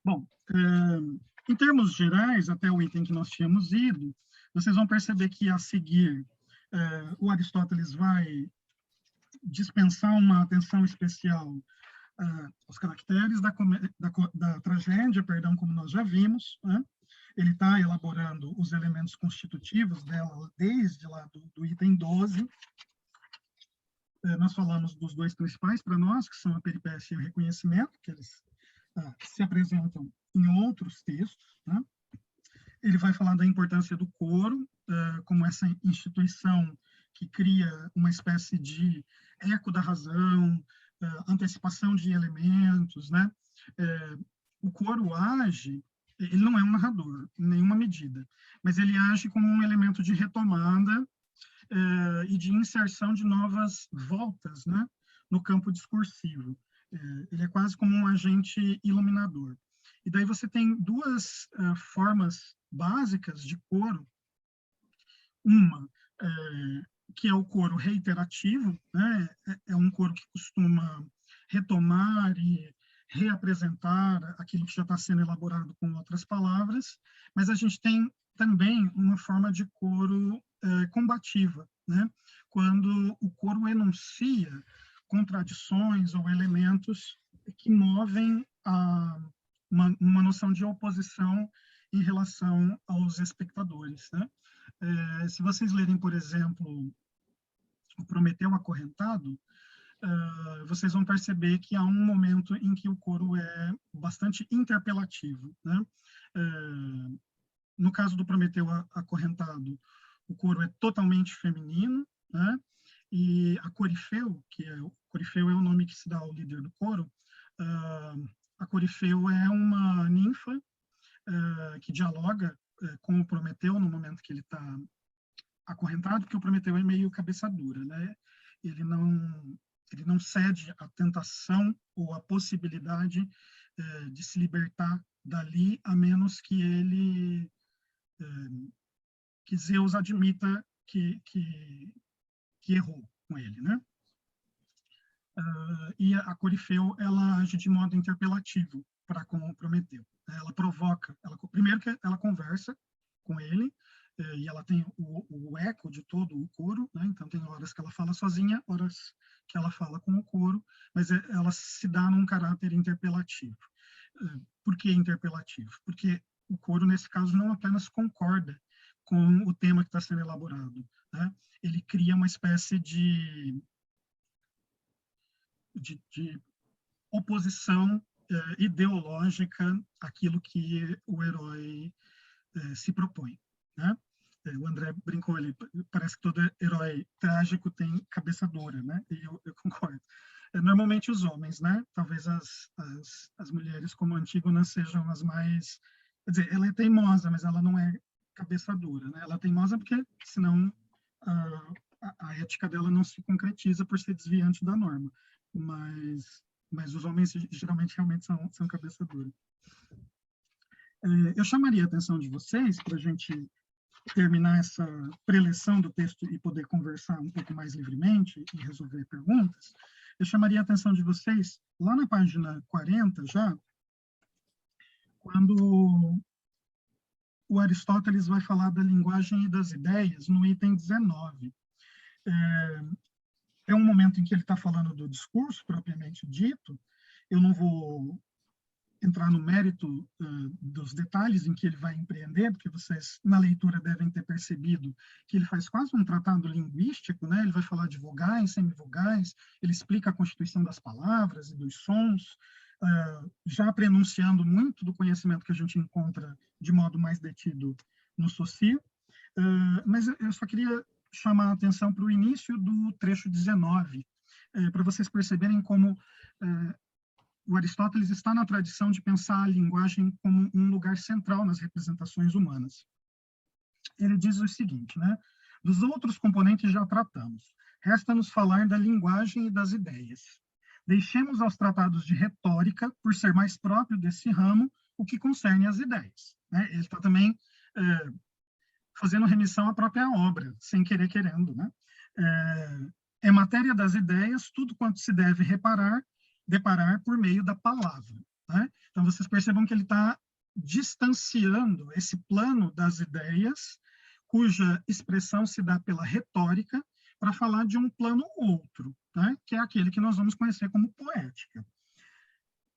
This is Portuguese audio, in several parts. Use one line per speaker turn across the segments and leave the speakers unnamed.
Bom, em termos gerais, até o item que nós tínhamos ido, vocês vão perceber que, a seguir, o Aristóteles vai dispensar uma atenção especial aos caracteres da tragédia, perdão, como nós já vimos, né? Ele está elaborando os elementos constitutivos dela desde lá do item 12. Nós falamos dos dois principais para nós, que são a peripécia e o reconhecimento, que eles se apresentam em outros textos, né? Ele vai falar da importância do coro, como essa instituição que cria uma espécie de eco da razão, antecipação de elementos, né? O coro age, ele não é um narrador, em nenhuma medida, mas ele age como um elemento de retomada e de inserção de novas voltas, né, no campo discursivo. Ele é quase como um agente iluminador. E daí você tem duas formas básicas de coro. Uma, que é o coro reiterativo, né? É um coro que costuma retomar e reapresentar aquilo que já está sendo elaborado com outras palavras, mas a gente tem também uma forma de coro combativa, né? Quando o coro enuncia contradições ou elementos que movem uma noção de oposição em relação aos espectadores, né? Se vocês lerem, por exemplo, o Prometeu Acorrentado, vocês vão perceber que há um momento em que o coro é bastante interpelativo, né? No caso do Prometeu Acorrentado, o coro é totalmente feminino, né? E a Corifeu, Corifeu é o nome que se dá ao líder do coro, a Corifeu é uma ninfa que dialoga com o Prometeu no momento que ele está acorrentado, porque o Prometeu é meio cabeça dura, né? Ele não cede à tentação ou à possibilidade de se libertar dali, a menos que que Zeus admita que errou com ele, né? E a Corifeu, ela age de modo interpelativo para com o Prometeu. Ela provoca, primeiro que ela conversa com ele, e ela tem o eco de todo o coro, né? Então tem horas que ela fala sozinha, horas que ela fala com o coro, mas ela se dá num caráter interpelativo. Por que interpelativo? Porque o coro, nesse caso, não apenas concorda com o tema que está sendo elaborado, né? Ele cria uma espécie de oposição ideológica àquilo que o herói se propõe, né? O André brincou ali, parece que todo herói trágico tem cabeça dura, né? E eu concordo. Normalmente os homens, né? Talvez as mulheres, como Antígona, sejam as mais... Quer dizer, ela é teimosa, mas ela não é cabeça dura, né? Ela é teimosa porque, senão, a ética dela não se concretiza por ser desviante da norma. Mas os homens geralmente realmente são cabeça dura. Eu chamaria a atenção de vocês, para a gente terminar essa preleção do texto e poder conversar um pouco mais livremente e resolver perguntas, eu chamaria a atenção de vocês lá na página 40 já, quando o Aristóteles vai falar da linguagem e das ideias, no item 19. É um momento em que ele está falando do discurso, propriamente dito. Eu não vou entrar no mérito dos detalhes em que ele vai empreender, porque vocês, na leitura, devem ter percebido que ele faz quase um tratado linguístico, né? Ele vai falar de vogais, semivogais, ele explica a constituição das palavras e dos sons, já prenunciando muito do conhecimento que a gente encontra de modo mais detido no Socio. Mas eu só queria chamar a atenção para o início do trecho 19, para vocês perceberem como o Aristóteles está na tradição de pensar a linguagem como um lugar central nas representações humanas. Ele diz o seguinte, né? Dos outros componentes já tratamos. Resta-nos falar da linguagem e das ideias. Deixemos aos tratados de retórica, por ser mais próprio desse ramo, o que concerne às ideias, né? Ele está também fazendo remissão à própria obra, sem querer querendo, né? É matéria das ideias tudo quanto se deve deparar por meio da palavra. né? Então, vocês percebam que ele está distanciando esse plano das ideias, cuja expressão se dá pela retórica, para falar de um plano outro, né? Que é aquele que nós vamos conhecer como poética.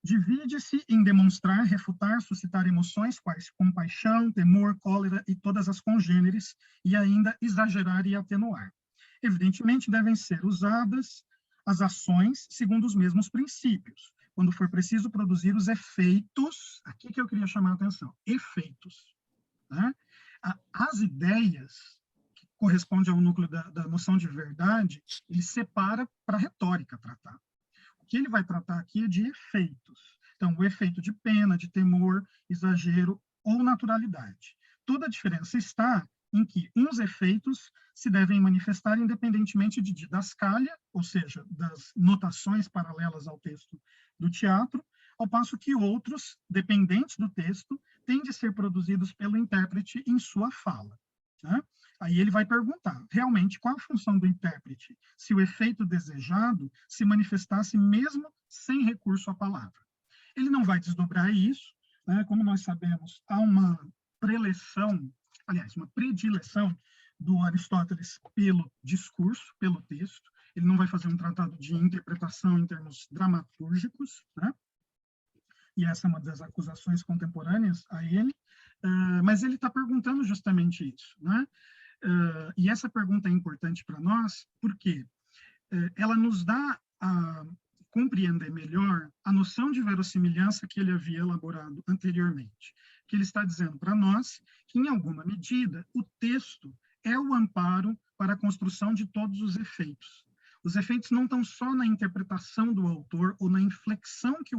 Divide-se em demonstrar, refutar, suscitar emoções quais compaixão, temor, cólera e todas as congêneres, e ainda exagerar e atenuar. Evidentemente, devem ser usadas as ações segundo os mesmos princípios, quando for preciso produzir os efeitos, aqui que eu queria chamar a atenção, efeitos, né? As ideias, que correspondem ao núcleo da noção de verdade, ele separa para a retórica tratar. O que ele vai tratar aqui é de efeitos. Então, o efeito de pena, de temor, exagero ou naturalidade. Toda a diferença está em que uns efeitos se devem manifestar independentemente de didascália, ou seja, das notações paralelas ao texto do teatro, ao passo que outros, dependentes do texto, têm de ser produzidos pelo intérprete em sua fala, né? Aí ele vai perguntar, realmente, qual a função do intérprete, se o efeito desejado se manifestasse mesmo sem recurso à palavra. Ele não vai desdobrar isso, né? Como nós sabemos, há uma preleção, aliás, uma predileção do Aristóteles pelo discurso, pelo texto. Ele não vai fazer um tratado de interpretação em termos dramatúrgicos, né? E essa é uma das acusações contemporâneas a ele, mas ele está perguntando justamente isso, né? E essa pergunta é importante para nós, porque ela nos dá a compreender melhor a noção de verossimilhança que ele havia elaborado anteriormente. Que ele está dizendo para nós que, em alguma medida, o texto é o amparo para a construção de todos os efeitos. Os efeitos não estão só na interpretação do autor ou na inflexão que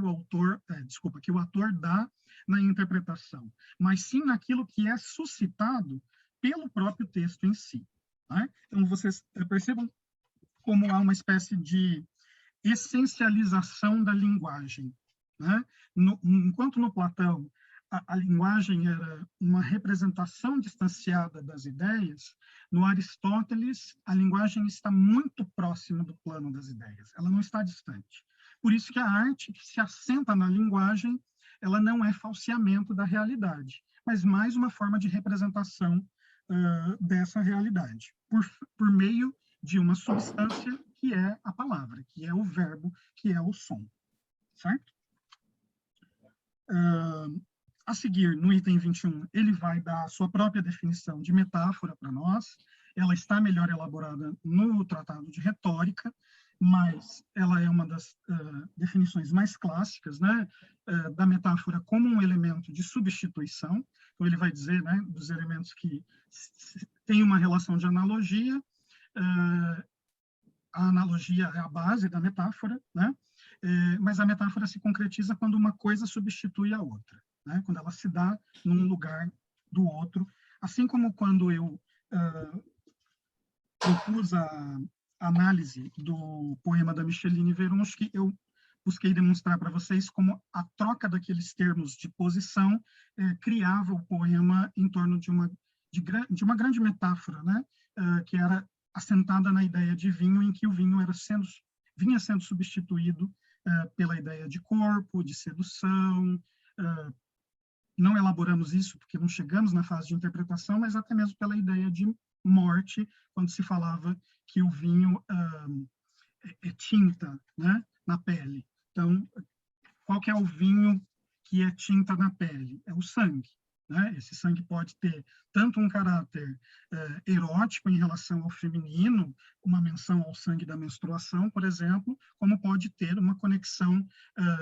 que o ator dá na interpretação, mas sim naquilo que é suscitado pelo próprio texto em si, né? Então, vocês percebam como há uma espécie de essencialização da linguagem, né? Enquanto no Platão a linguagem era uma representação distanciada das ideias, no Aristóteles a linguagem está muito próxima do plano das ideias, ela não está distante. Por isso que a arte que se assenta na linguagem, ela não é falseamento da realidade, mas mais uma forma de representação dessa realidade, por meio de uma substância que é a palavra, que é o verbo, que é o som, certo? A seguir, no item 21, ele vai dar a sua própria definição de metáfora para nós. Ela está melhor elaborada no Tratado de Retórica, mas ela é uma das definições mais clássicas, né, da metáfora como um elemento de substituição. Então, ele vai dizer, né, dos elementos que têm uma relação de analogia. A analogia é a base da metáfora, né? Mas a metáfora se concretiza quando uma coisa substitui a outra, né? Quando ela se dá num lugar do outro, assim como quando eu propus a análise do poema da Micheline Veronsky, eu busquei demonstrar para vocês como a troca daqueles termos de posição criava o poema em torno de uma grande metáfora, né? Que era assentada na ideia de vinho, em que o vinho vinha sendo substituído pela ideia de corpo, de sedução. Não elaboramos isso porque não chegamos na fase de interpretação, mas até mesmo pela ideia de morte, quando se falava que o vinho é tinta, né, na pele. Então, qual que é o vinho que é tinta na pele? É o sangue, né? Esse sangue pode ter tanto um caráter erótico em relação ao feminino, uma menção ao sangue da menstruação, por exemplo, como pode ter uma conexão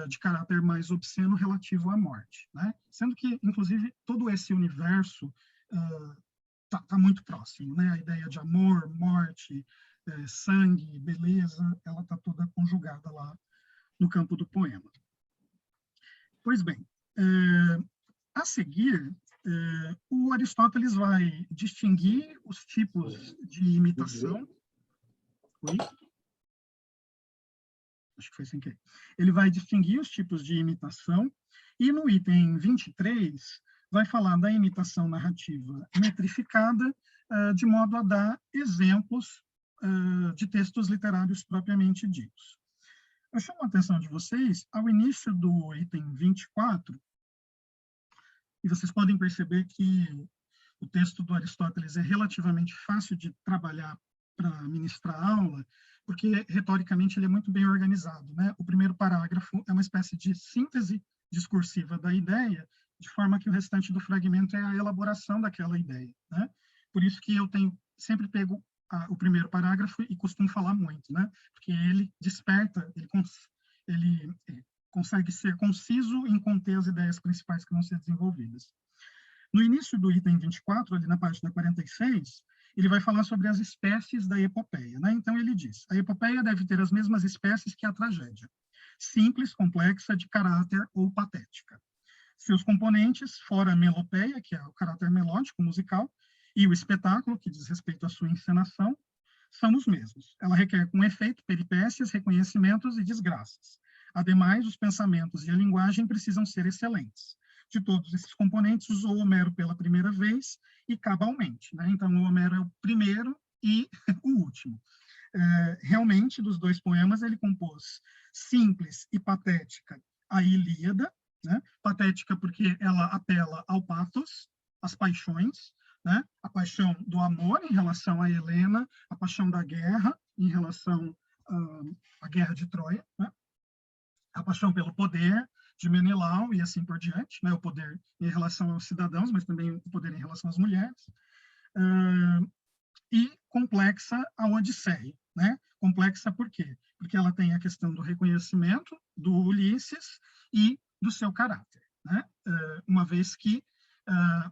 de caráter mais obsceno relativo à morte, né? Sendo que, inclusive, todo esse universo tá muito próximo, né? A ideia de amor, morte, sangue, beleza, ela está toda conjugada lá no campo do poema. Pois bem, a seguir, o Aristóteles vai distinguir os tipos de imitação. Oi? Acho que foi sem querer. Ele vai distinguir os tipos de imitação, e no item 23 vai falar da imitação narrativa metrificada, de modo a dar exemplos de textos literários propriamente ditos. Eu chamo a atenção de vocês ao início do item 24, e vocês podem perceber que o texto do Aristóteles é relativamente fácil de trabalhar para ministrar aula, porque retoricamente ele é muito bem organizado, né? O primeiro parágrafo é uma espécie de síntese discursiva da ideia, de forma que o restante do fragmento é a elaboração daquela ideia, né? Por isso que eu tenho sempre pego o primeiro parágrafo e costumo falar muito, né? Porque ele desperta, ele consegue ser conciso em conter as ideias principais que vão ser desenvolvidas. No início do item 24, ali na página 46, ele vai falar sobre as espécies da epopeia, né? Então ele diz: a epopeia deve ter as mesmas espécies que a tragédia, simples, complexa, de caráter ou patética. Seus componentes, fora a melopeia, que é o caráter melódico, musical, e o espetáculo, que diz respeito à sua encenação, são os mesmos. Ela requer com efeito peripécias, reconhecimentos e desgraças. Ademais, os pensamentos e a linguagem precisam ser excelentes. De todos esses componentes, usou Homero pela primeira vez e cabalmente, né? Então, o Homero é o primeiro e o último. Realmente, dos dois poemas, ele compôs simples e patética a Ilíada, né? Patética porque ela apela ao pathos, às paixões, né? A paixão do amor em relação a Helena, a paixão da guerra em relação à guerra de Troia, né? A paixão pelo poder de Menelau e assim por diante, né? O poder em relação aos cidadãos, mas também o poder em relação às mulheres. E complexa a Odisseia, né? Complexa por quê? Porque ela tem a questão do reconhecimento do Ulisses e do seu caráter, né? Uma vez que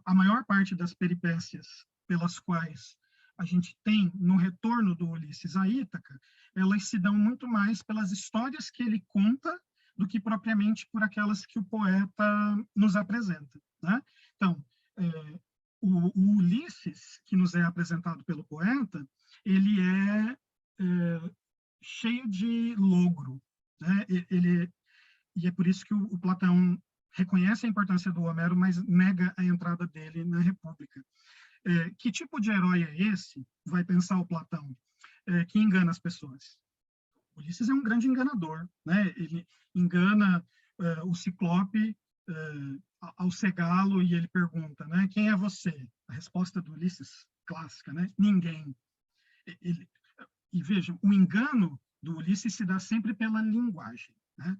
a maior parte das peripécias pelas quais a gente tem no retorno do Ulisses a Ítaca, elas se dão muito mais pelas histórias que ele conta do que propriamente por aquelas que o poeta nos apresenta, né? Então, o Ulisses, que nos é apresentado pelo poeta, ele é cheio de logro, né? E é por isso que o Platão reconhece a importância do Homero, mas nega a entrada dele na República. Que tipo de herói é esse, vai pensar o Platão, que engana as pessoas? Ulisses é um grande enganador, né? Ele engana o Ciclope ao cegá-lo e ele pergunta, né? Quem é você? A resposta do Ulisses, clássica, né? Ninguém. E vejam, o engano do Ulisses se dá sempre pela linguagem, né?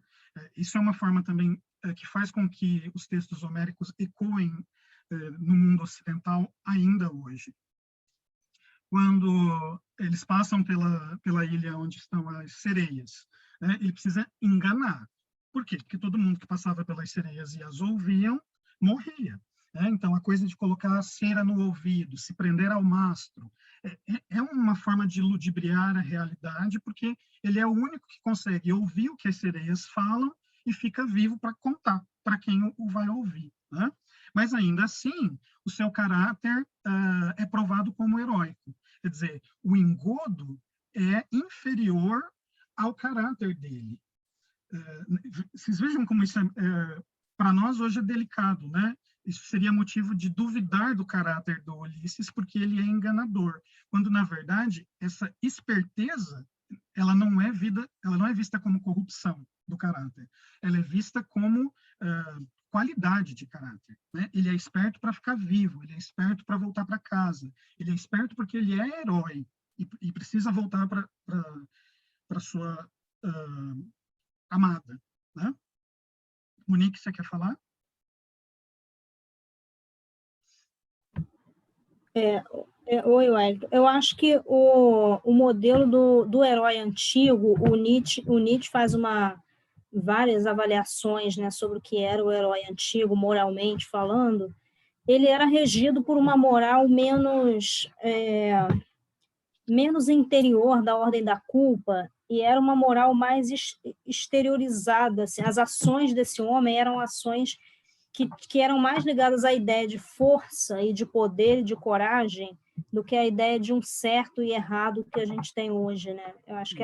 Isso é uma forma também que faz com que os textos homéricos ecoem no mundo ocidental ainda hoje. Quando eles passam pela ilha onde estão as sereias, né, ele precisa enganar. Por quê? Porque todo mundo que passava pelas sereias e as ouviam, morria. Né? Então, a coisa de colocar a cera no ouvido, se prender ao mastro, é uma forma de ludibriar a realidade, porque ele é o único que consegue ouvir o que as sereias falam e fica vivo para contar para quem o vai ouvir. Né? Mas, ainda assim, o seu caráter é provado como heróico. Quer dizer, o engodo é inferior ao caráter dele. Vocês vejam como isso para nós hoje é delicado, né? Isso seria motivo de duvidar do caráter do Ulisses, porque ele é enganador, quando na verdade essa esperteza ela não é vista como corrupção do caráter, ela é vista como qualidade de caráter, né? Ele é esperto para ficar vivo, ele é esperto para voltar para casa, ele é esperto porque ele é herói e precisa voltar para sua amada, né? Monique, você quer falar?
Oi, Wellington. Eu acho que o modelo do herói antigo, o Nietzsche faz várias avaliações, né, sobre o que era o herói antigo, moralmente falando. Ele era regido por uma moral menos interior, da ordem da culpa, e era uma moral mais exteriorizada. Assim, as ações desse homem eram ações que eram mais ligadas à ideia de força e de poder e de coragem do que a ideia de um certo e errado que a gente tem hoje, né? Eu acho que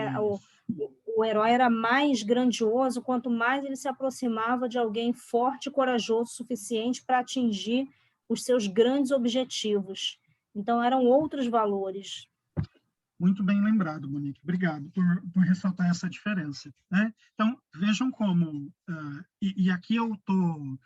o herói era mais grandioso quanto mais ele se aproximava de alguém forte e corajoso o suficiente para atingir os seus grandes objetivos. Então, eram outros valores.
Muito bem lembrado, Monique. Obrigado por ressaltar essa diferença, né? Então, vejam como, e aqui eu estou,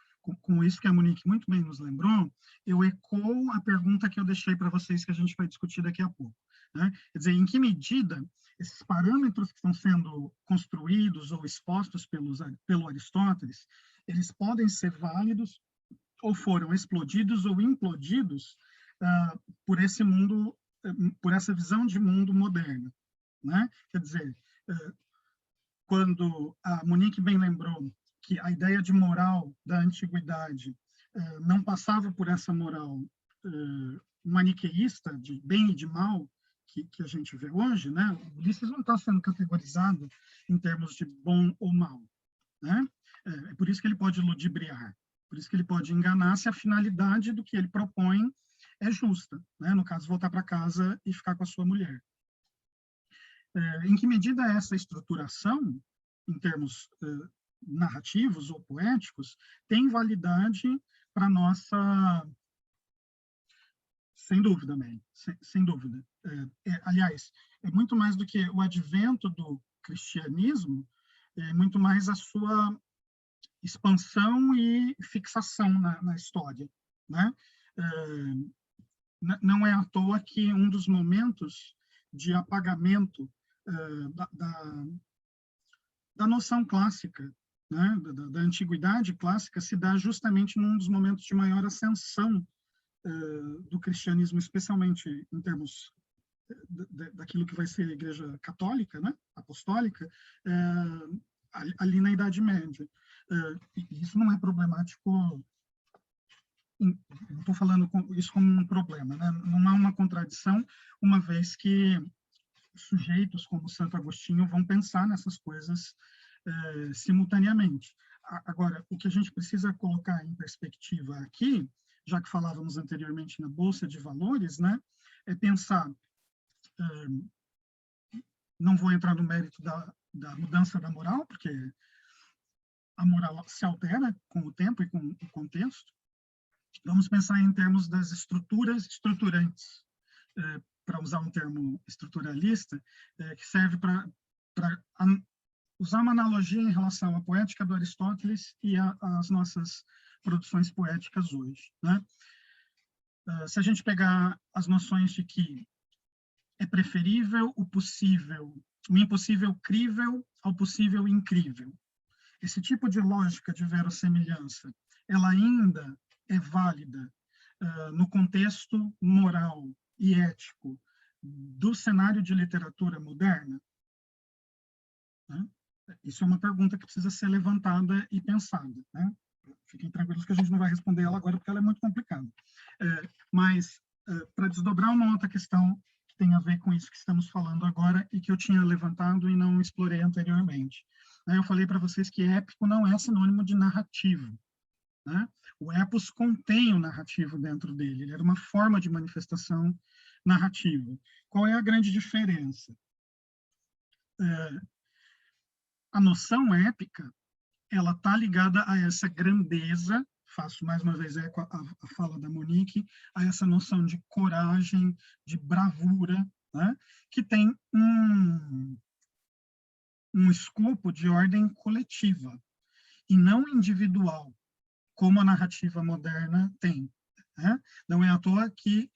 com isso que a Monique muito bem nos lembrou, eu ecoo a pergunta que eu deixei para vocês, que a gente vai discutir daqui a pouco, né? Quer dizer, em que medida esses parâmetros que estão sendo construídos ou expostos pelo Aristóteles, eles podem ser válidos ou foram explodidos ou implodidos por esse mundo, por essa visão de mundo moderna, né? Quer dizer, quando a Monique bem lembrou que a ideia de moral da antiguidade não passava por essa moral maniqueísta de bem e de mal que a gente vê hoje, né? O Ulisses não está sendo categorizado em termos de bom ou mal, né? É por isso que ele pode ludibriar, por isso que ele pode enganar se a finalidade do que ele propõe é justa, né? No caso, voltar para casa e ficar com a sua mulher. Em que medida essa estruturação, em termos narrativos ou poéticos, tem validade para nossa... Sem dúvida, Mary, sem dúvida. Aliás, é muito mais do que o advento do cristianismo, é muito mais a sua expansão e fixação na história, né? Não é à toa que um dos momentos de apagamento da noção clássica, né? Da antiguidade clássica, se dá justamente num dos momentos de maior ascensão do cristianismo, especialmente em termos daquilo que vai ser a Igreja Católica, né? Apostólica, ali na Idade Média. Isso não é problemático, não estou falando isso como um problema, né? Não há uma contradição, uma vez que sujeitos como Santo Agostinho vão pensar nessas coisas simultaneamente. Agora, o que a gente precisa colocar em perspectiva aqui, já que falávamos anteriormente na Bolsa de Valores, né, é pensar, não vou entrar no mérito da mudança da moral, porque a moral se altera com o tempo e com o contexto. Vamos pensar em termos das estruturas estruturantes, para usar um termo estruturalista, que serve para usar uma analogia em relação à poética do Aristóteles e às nossas produções poéticas hoje, né? Se a gente pegar as noções de que é preferível o impossível crível ao possível incrível, esse tipo de lógica de verossemelhança, ela ainda é válida no contexto moral e ético do cenário de literatura moderna? Né? Isso é uma pergunta que precisa ser levantada e pensada, né? Fiquem tranquilos que a gente não vai responder ela agora, porque ela é muito complicada. Mas, para desdobrar uma outra questão que tem a ver com isso que estamos falando agora e que eu tinha levantado e não explorei anteriormente. Eu falei para vocês que épico não é sinônimo de narrativo, né? O epos contém o narrativo dentro dele, ele era uma forma de manifestação narrativa. Qual é a grande diferença? A noção épica, ela está ligada a essa grandeza, faço mais uma vez eco a fala da Monique, a essa noção de coragem, de bravura, né? Que tem um escopo de ordem coletiva e não individual, como a narrativa moderna tem, né? Não é à toa que,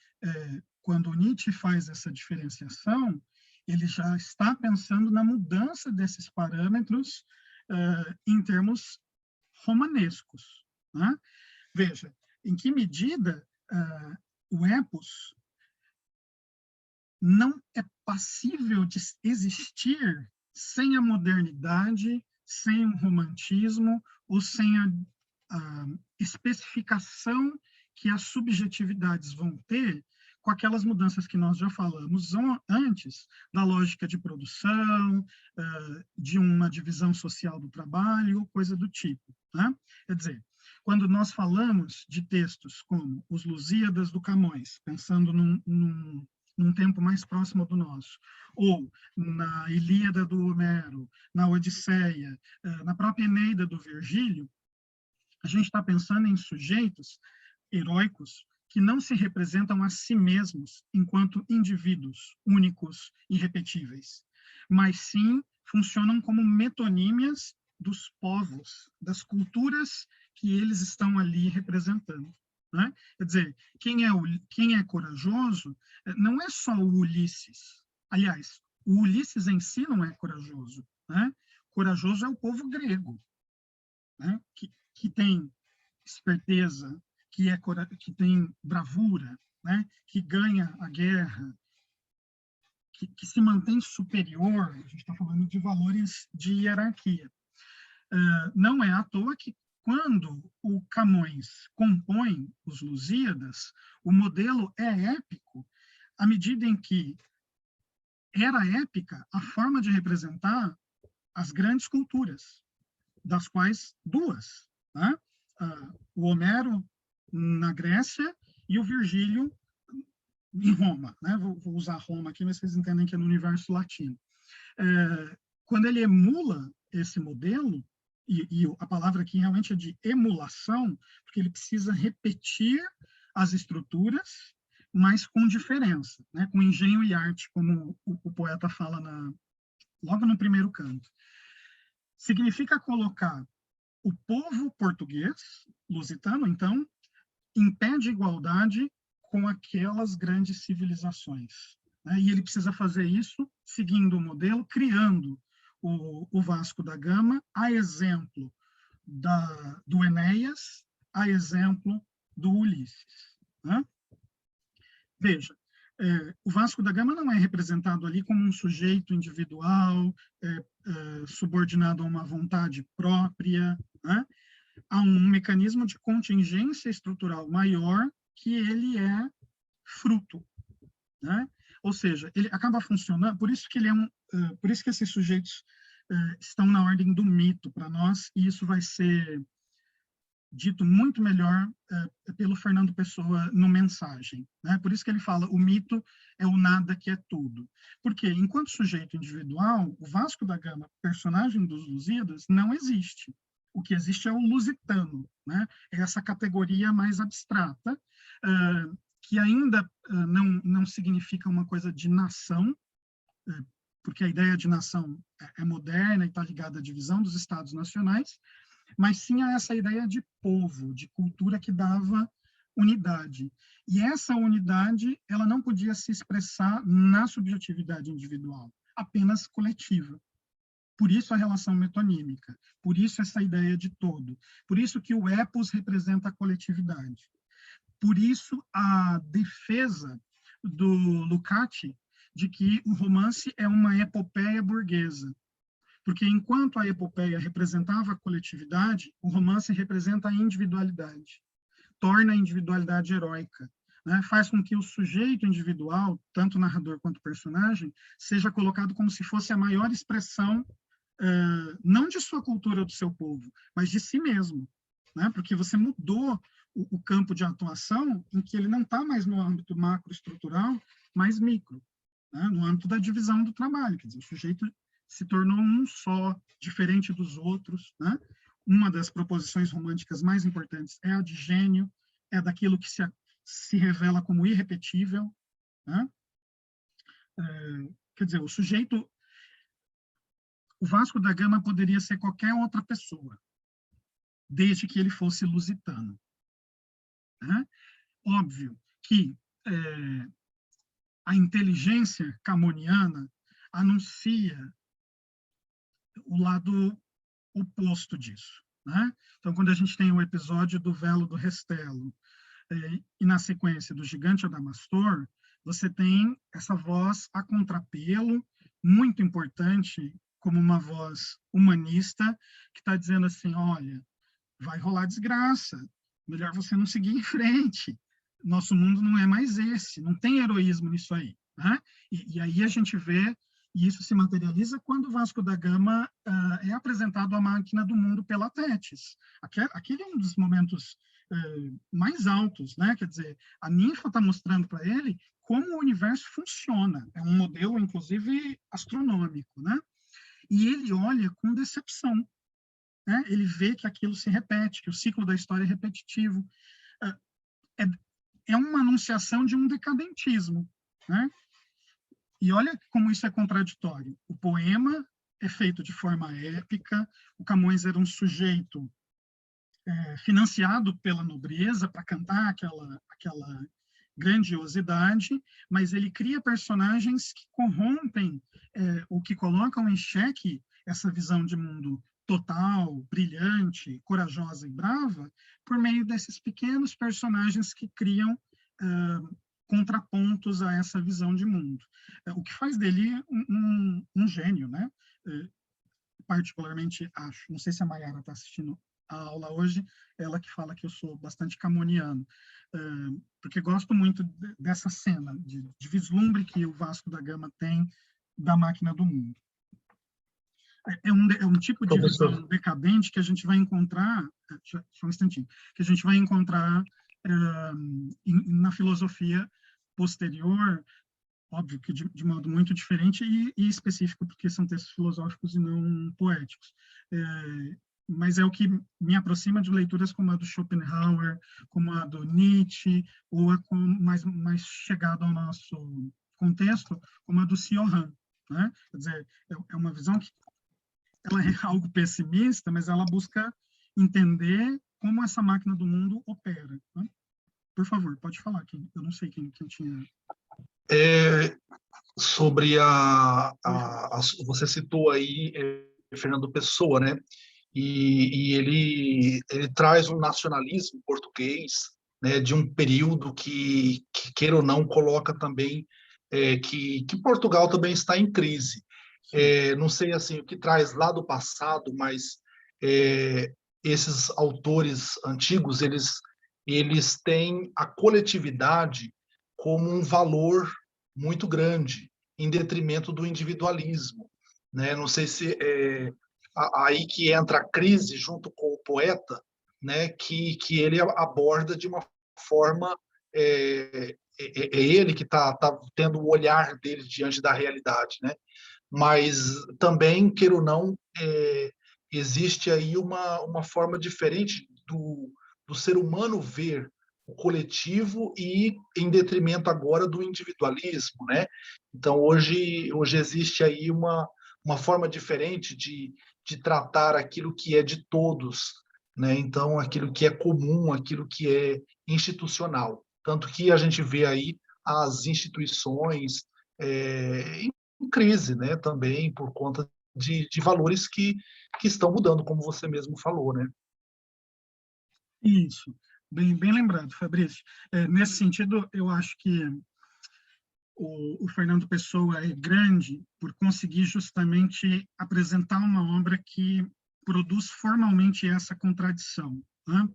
quando Nietzsche faz essa diferenciação, ele já está pensando na mudança desses parâmetros em termos romanescos, né? Veja, em que medida o epos não é passível de existir sem a modernidade, sem o romantismo ou sem a especificação que as subjetividades vão ter com aquelas mudanças que nós já falamos antes, da lógica de produção, de uma divisão social do trabalho, coisa do tipo, né? Quer dizer, quando nós falamos de textos como os Lusíadas do Camões, pensando num tempo mais próximo do nosso, ou na Ilíada do Homero, na Odisseia, na própria Eneida do Virgílio, a gente está pensando em sujeitos heróicos que não se representam a si mesmos enquanto indivíduos únicos e irrepetíveis, mas sim funcionam como metonímias dos povos, das culturas que eles estão ali representando. Né? Quer dizer, quem é corajoso não é só o Ulisses. Aliás, o Ulisses em si não é corajoso. Né? Corajoso é o povo grego, né? que tem esperteza, que tem bravura, né? Que ganha a guerra, que se mantém superior. A gente está falando de valores de hierarquia. Não é à toa que, quando o Camões compõe os Lusíadas, o modelo é épico, à medida em que era épica a forma de representar as grandes culturas, das quais duas, né? O Homero na Grécia e o Virgílio em Roma, né? Vou usar Roma aqui, mas vocês entendem que é no universo latino. Quando ele emula esse modelo, e a palavra aqui realmente é de emulação, porque ele precisa repetir as estruturas, mas com diferença, né? Com engenho e arte, como o poeta fala logo no primeiro canto. Significa colocar o povo português, lusitano, então, em pé de igualdade com aquelas grandes civilizações. Né? E ele precisa fazer isso seguindo o modelo, criando o Vasco da Gama, a exemplo do Enéas, a exemplo do Ulisses. Né? Veja, o Vasco da Gama não é representado ali como um sujeito individual, subordinado a uma vontade própria, né? Há um mecanismo de contingência estrutural maior que ele é fruto, né? Ou seja, ele acaba funcionando, por isso que por isso que esses sujeitos estão na ordem do mito para nós, e isso vai ser dito muito melhor pelo Fernando Pessoa no Mensagem, né? Por isso que ele fala, o mito é o nada que é tudo. Porque, enquanto sujeito individual, o Vasco da Gama, personagem dos Lusíadas, não existe. O que existe é o lusitano, né? É essa categoria mais abstrata, que ainda não significa uma coisa de nação, porque a ideia de nação é moderna e está ligada à divisão dos estados nacionais, mas sim a essa ideia de povo, de cultura que dava unidade. E essa unidade, ela não podia se expressar na subjetividade individual, apenas coletiva. Por isso a relação metonímica, por isso essa ideia de todo, por isso que o epos representa a coletividade. Por isso a defesa do Lukács de que o romance é uma epopeia burguesa, porque enquanto a epopeia representava a coletividade, o romance representa a individualidade, torna a individualidade heróica, né? Faz com que o sujeito individual, tanto narrador quanto personagem, seja colocado como se fosse a maior expressão, não de sua cultura ou do seu povo, mas de si mesmo, né? Porque você mudou o campo de atuação em que ele não está mais no âmbito macroestrutural, mas micro, né? No âmbito da divisão do trabalho, quer dizer, o sujeito se tornou um só, diferente dos outros, né? Uma das proposições românticas mais importantes é a de gênio, é daquilo que se revela como irrepetível, né? Quer dizer, o Vasco da Gama poderia ser qualquer outra pessoa, desde que ele fosse lusitano, né? Óbvio que a inteligência camoniana anuncia o lado oposto disso, né? Então, quando a gente tem o episódio do Velo do Restelo e na sequência do Gigante Adamastor, você tem essa voz a contrapelo, muito importante, como uma voz humanista, que está dizendo assim, olha, vai rolar desgraça, melhor você não seguir em frente, nosso mundo não é mais esse, não tem heroísmo nisso aí, né? E aí a gente vê, e isso se materializa quando o Vasco da Gama é apresentado à máquina do mundo pela Tétis. Aquele é um dos momentos mais altos, né? Quer dizer, a ninfa está mostrando para ele como o universo funciona. É um modelo, inclusive, astronômico, né? E ele olha com decepção, né? Ele vê que aquilo se repete, que o ciclo da história é repetitivo. é uma anunciação de um decadentismo, né? E olha como isso é contraditório. O poema é feito de forma épica, o Camões era um sujeito financiado pela nobreza para cantar aquela grandiosidade, mas ele cria personagens que corrompem ou que colocam em xeque essa visão de mundo total, brilhante, corajosa e brava, por meio desses pequenos personagens que criam contrapontos a essa visão de mundo. O que faz dele um gênio, né? Particularmente acho. Não sei se a Mayara está assistindo a aula hoje, ela que fala que eu sou bastante camoniano, porque gosto muito dessa cena, de vislumbre que o Vasco da Gama tem da máquina do mundo. É um tipo de visão decadente que a gente vai encontrar, só um instantinho, que a gente vai encontrar na filosofia posterior, óbvio que de modo muito diferente e específico, porque são textos filosóficos e não poéticos. Mas é o que me aproxima de leituras como a do Schopenhauer, como a do Nietzsche, ou a mais chegada ao nosso contexto, como a do Cioran, né? Quer dizer, é uma visão que ela é algo pessimista, mas ela busca entender como essa máquina do mundo opera, né? Por favor, pode falar, eu não sei quem tinha...
Sobre você citou aí Fernando Pessoa, né? E ele traz um nacionalismo português, né, de um período que queira ou não, coloca também que Portugal também está em crise. Não sei assim o que traz lá do passado, mas esses autores antigos, eles têm a coletividade como um valor muito grande, em detrimento do individualismo, né? Não sei se aí que entra a crise junto com o poeta, né? Que ele aborda de uma forma ele que está tendo o olhar dele diante da realidade, né? Mas também, queira ou não, existe aí uma forma diferente do ser humano ver o coletivo e em detrimento agora do individualismo, né? Então hoje existe aí uma forma diferente de tratar aquilo que é de todos, né? Então aquilo que é comum, aquilo que é institucional, tanto que a gente vê aí as instituições em crise, né? Também por conta de valores que estão mudando, como você mesmo falou, né?
Isso, bem lembrado, Fabrício. Nesse sentido, eu acho que o Fernando Pessoa é grande por conseguir justamente apresentar uma obra que produz formalmente essa contradição, né?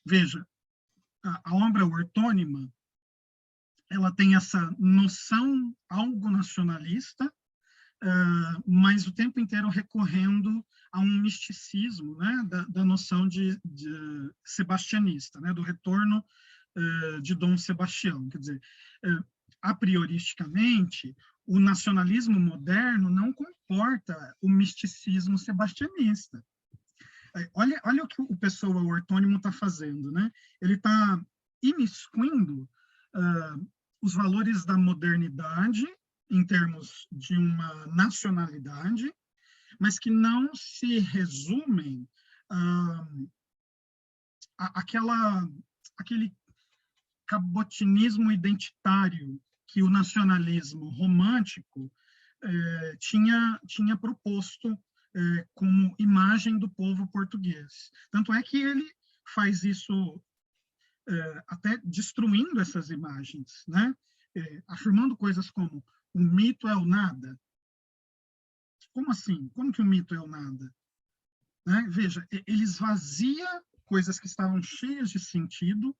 Veja, a obra ortônima, ela tem essa noção algo nacionalista, mas o tempo inteiro recorrendo a um misticismo, né, da noção de sebastianista, né, do retorno de Dom Sebastião. Quer dizer, a prioristicamente, o nacionalismo moderno não comporta o misticismo sebastianista. Olha o que o Pessoa ortônimo está fazendo, né? Ele está imiscuindo os valores da modernidade em termos de uma nacionalidade, mas que não se resumem àquele cabotinismo identitário que o nacionalismo romântico tinha proposto como imagem do povo português. Tanto é que ele faz isso até destruindo essas imagens, né? Afirmando coisas como o mito é o nada. Como assim? Como que o mito é o nada? Né? Veja, ele esvazia coisas que estavam cheias de sentido,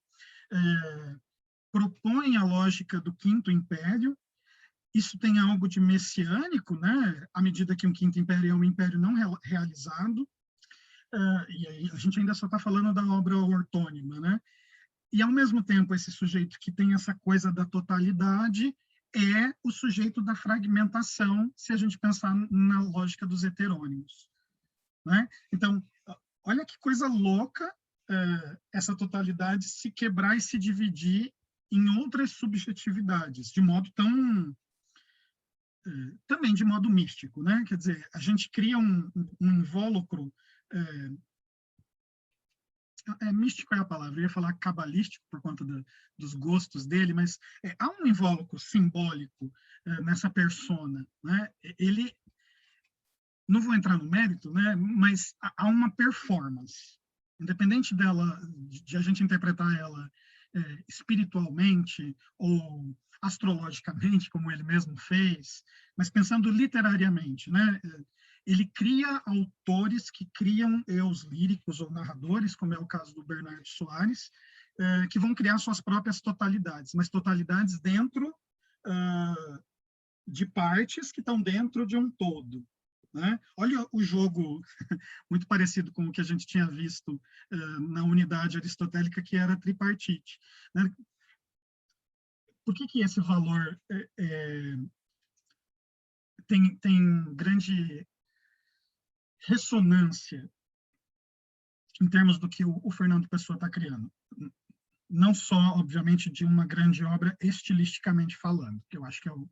propõe a lógica do Quinto Império. Isso tem algo de messiânico, né? À medida que um Quinto Império é um império não realizado. E aí a gente ainda só está falando da obra ortônima, né? E, ao mesmo tempo, esse sujeito que tem essa coisa da totalidade é o sujeito da fragmentação, se a gente pensar na lógica dos heterônimos, né? Então, olha que coisa louca essa totalidade se quebrar e se dividir em outras subjetividades, de modo também de modo místico, né? Quer dizer, a gente cria um invólucro, místico é a palavra, eu ia falar cabalístico por conta dos gostos dele, mas há um invólucro simbólico nessa persona, né? Ele, não vou entrar no mérito, né? Mas há uma performance, independente dela, de a gente interpretar ela espiritualmente ou astrologicamente, como ele mesmo fez, mas pensando literariamente, né? Ele cria autores que criam eus líricos ou narradores, como é o caso do Bernardo Soares, que vão criar suas próprias totalidades, mas totalidades dentro de partes que estão dentro de um todo. Né? Olha o jogo muito parecido com o que a gente tinha visto na unidade aristotélica, que era tripartite. Né? Por que esse valor tem grande ressonância em termos do que o Fernando Pessoa está criando? Não só, obviamente, de uma grande obra estilisticamente falando, que eu acho que é o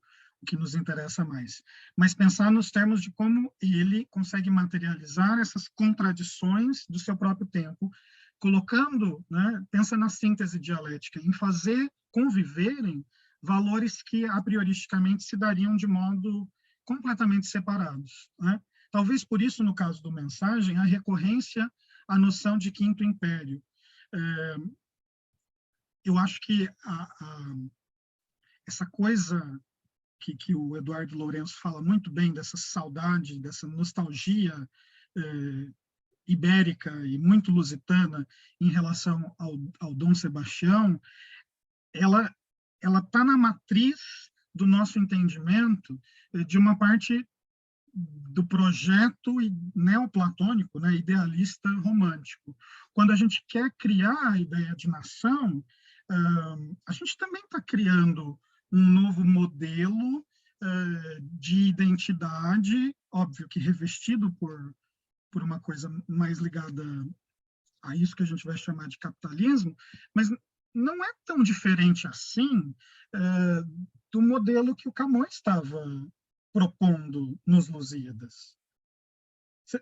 que nos interessa mais, mas pensar nos termos de como ele consegue materializar essas contradições do seu próprio tempo, colocando, né, pensa na síntese dialética, em fazer conviverem valores que a prioristicamente se dariam de modo completamente separados. Né? Talvez por isso, no caso do Mensagem, a recorrência à noção de quinto império. Eu acho que essa coisa que o Eduardo Lourenço fala muito bem, dessa saudade, dessa nostalgia ibérica e muito lusitana em relação ao Dom Sebastião, ela está na matriz do nosso entendimento de uma parte do projeto neoplatônico, né, idealista romântico. Quando a gente quer criar a ideia de nação, a gente também está criando um novo modelo de identidade, óbvio que revestido por uma coisa mais ligada a isso que a gente vai chamar de capitalismo, mas não é tão diferente assim do modelo que o Camões estava propondo nos Lusíadas.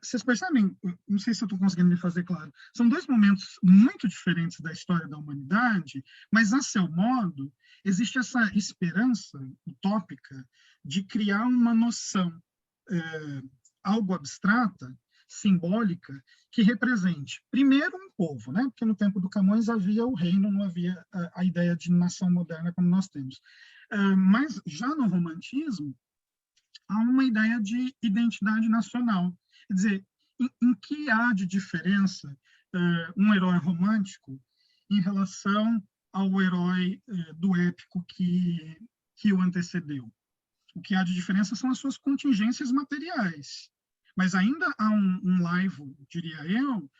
Vocês percebem? Não sei se eu estou conseguindo me fazer claro. São dois momentos muito diferentes da história da humanidade, mas, a seu modo, existe essa esperança utópica de criar uma noção algo abstrata, simbólica, que represente, primeiro, um povo, né? Porque no tempo do Camões havia o reino, não havia a ideia de nação moderna como nós temos. Mas, já no romantismo, há uma ideia de identidade nacional. Quer dizer, em que há de diferença um herói romântico em relação ao herói do épico que o antecedeu? O que há de diferença são as suas contingências materiais. Mas ainda há um laivo, diria eu,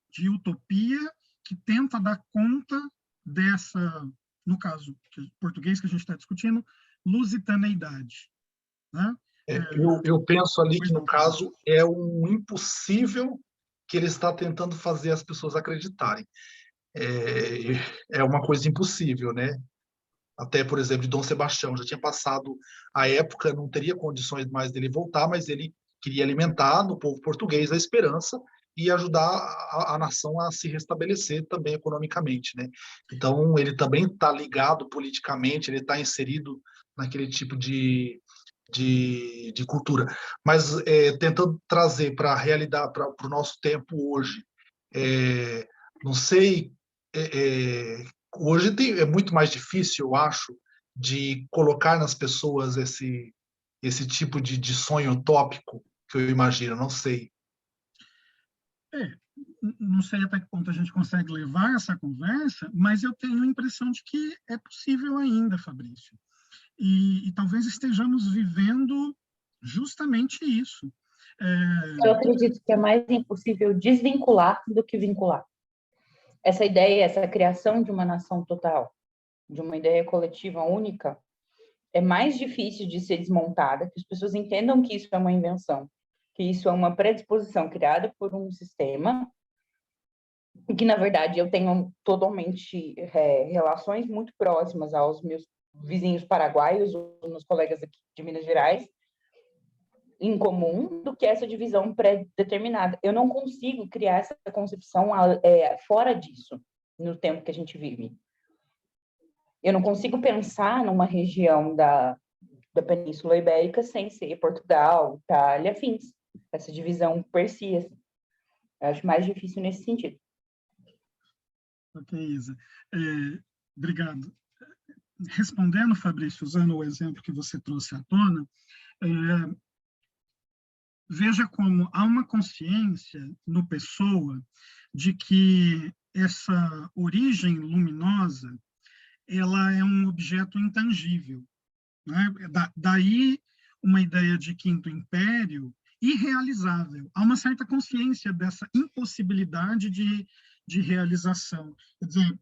de utopia que tenta dar conta dessa, no caso português que a gente está discutindo, lusitaneidade. Né?
Eu penso ali que, no caso, é um impossível que ele está tentando fazer as pessoas acreditarem. É uma coisa impossível, né? Até, por exemplo, de Dom Sebastião, já tinha passado a época, não teria condições mais dele voltar, mas ele queria alimentar no povo português a esperança e ajudar a nação a se restabelecer também economicamente, né? Então, ele também está ligado politicamente, ele está inserido naquele tipo de cultura. Mas tentando trazer para a realidade, para o nosso tempo hoje, não sei, hoje é muito mais difícil, eu acho, de colocar nas pessoas esse tipo de sonho utópico que eu imagino, não sei.
Não sei até que ponto a gente consegue levar essa conversa, mas eu tenho a impressão de que é possível ainda, Fabrício. E talvez estejamos vivendo justamente isso.
Eu acredito que é mais impossível desvincular do que vincular. Essa ideia, essa criação de uma nação total, de uma ideia coletiva única, é mais difícil de ser desmontada, que as pessoas entendam que isso é uma invenção, que isso é uma predisposição criada por um sistema e que, na verdade, eu tenho totalmente relações muito próximas aos meus vizinhos paraguaios, os meus colegas aqui de Minas Gerais, em comum, do que essa divisão pré-determinada. Eu não consigo criar essa concepção fora disso, no tempo que a gente vive. Eu não consigo pensar numa região da Península Ibérica sem ser Portugal, Itália, afins. Essa divisão per si, assim. Eu acho mais difícil nesse sentido.
Ok, Isa. Obrigado. Respondendo, Fabrício, usando o exemplo que você trouxe à tona, veja como há uma consciência no Pessoa de que essa origem luminosa ela é um objeto intangível, né? Daí uma ideia de quinto império irrealizável. Há uma certa consciência dessa impossibilidade de realização. Quer dizer,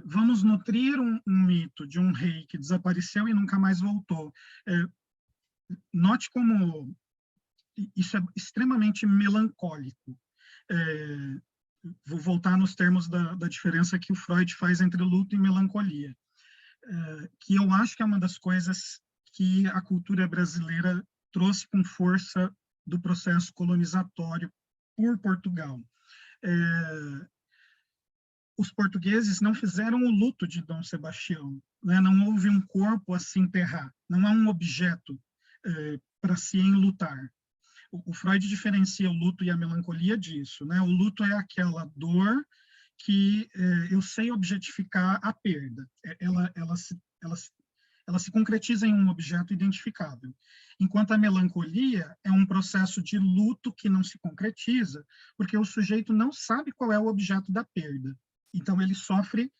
vamos nutrir um mito de um rei que desapareceu e nunca mais voltou. Note como isso é extremamente melancólico. Vou voltar nos termos da diferença que o Freud faz entre luto e melancolia, que eu acho que é uma das coisas que a cultura brasileira trouxe com força do processo colonizatório por Portugal. Os portugueses não fizeram o luto de Dom Sebastião, né? Não houve um corpo a se enterrar, não há um objeto para se enlutar. O Freud diferencia o luto e a melancolia disso, né? O luto é aquela dor que eu sei objetificar a perda. Ela se concretiza em um objeto identificável. Enquanto a melancolia é um processo de luto que não se concretiza, porque o sujeito não sabe qual é o objeto da perda. Então, ele sofre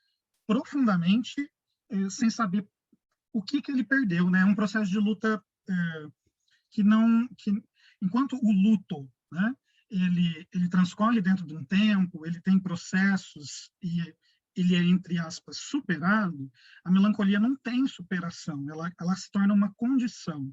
profundamente sem saber o que ele perdeu, né? É um processo de luta enquanto o luto, né, ele transcorre dentro de um tempo, ele tem processos e ele é, entre aspas, superado, a melancolia não tem superação, ela se torna uma condição.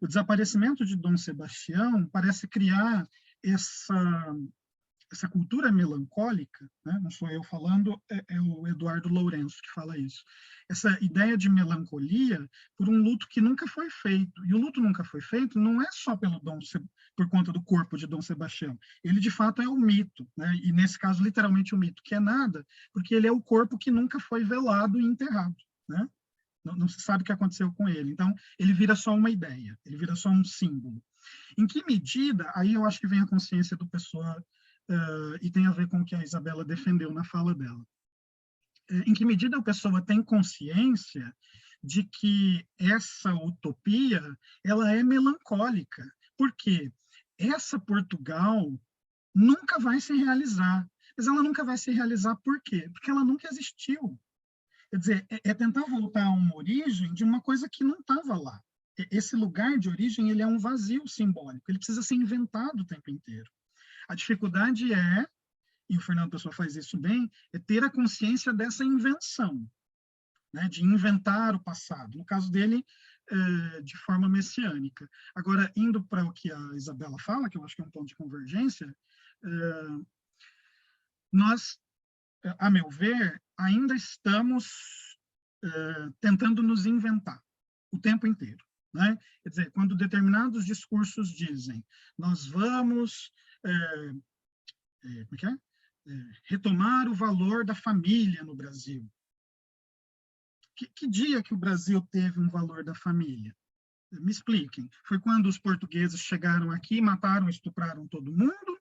O desaparecimento de Dom Sebastião parece criar essa cultura melancólica, né? Não sou eu falando, é o Eduardo Lourenço que fala isso. Essa ideia de melancolia por um luto que nunca foi feito. E o luto nunca foi feito não é só por conta do corpo de Dom Sebastião. Ele, de fato, é o mito, né? E, nesse caso, literalmente o mito, que é nada, porque ele é o corpo que nunca foi velado e enterrado, né? Não se sabe o que aconteceu com ele. Então, ele vira só uma ideia, ele vira só um símbolo. Em que medida, aí eu acho que vem a consciência do Pessoa, e tem a ver com o que a Isabela defendeu na fala dela. Em que medida a pessoa tem consciência de que essa utopia ela é melancólica? Porque essa Portugal nunca vai se realizar. Mas ela nunca vai se realizar por quê? Porque ela nunca existiu. Quer dizer, é tentar voltar a uma origem de uma coisa que não estava lá. Esse lugar de origem ele é um vazio simbólico, ele precisa ser inventado o tempo inteiro. A dificuldade e o Fernando Pessoa faz isso bem, é ter a consciência dessa invenção, né, de inventar o passado. No caso dele, de forma messiânica. Agora, indo para o que a Isabela fala, que eu acho que é um ponto de convergência, nós, a meu ver, ainda estamos tentando nos inventar o tempo inteiro, né? Quer dizer, quando determinados discursos dizem nós vamos como é que é? Retomar o valor da família no Brasil. Que dia que o Brasil teve um valor da família? Me expliquem. Foi quando os portugueses chegaram aqui, mataram, estupraram todo mundo?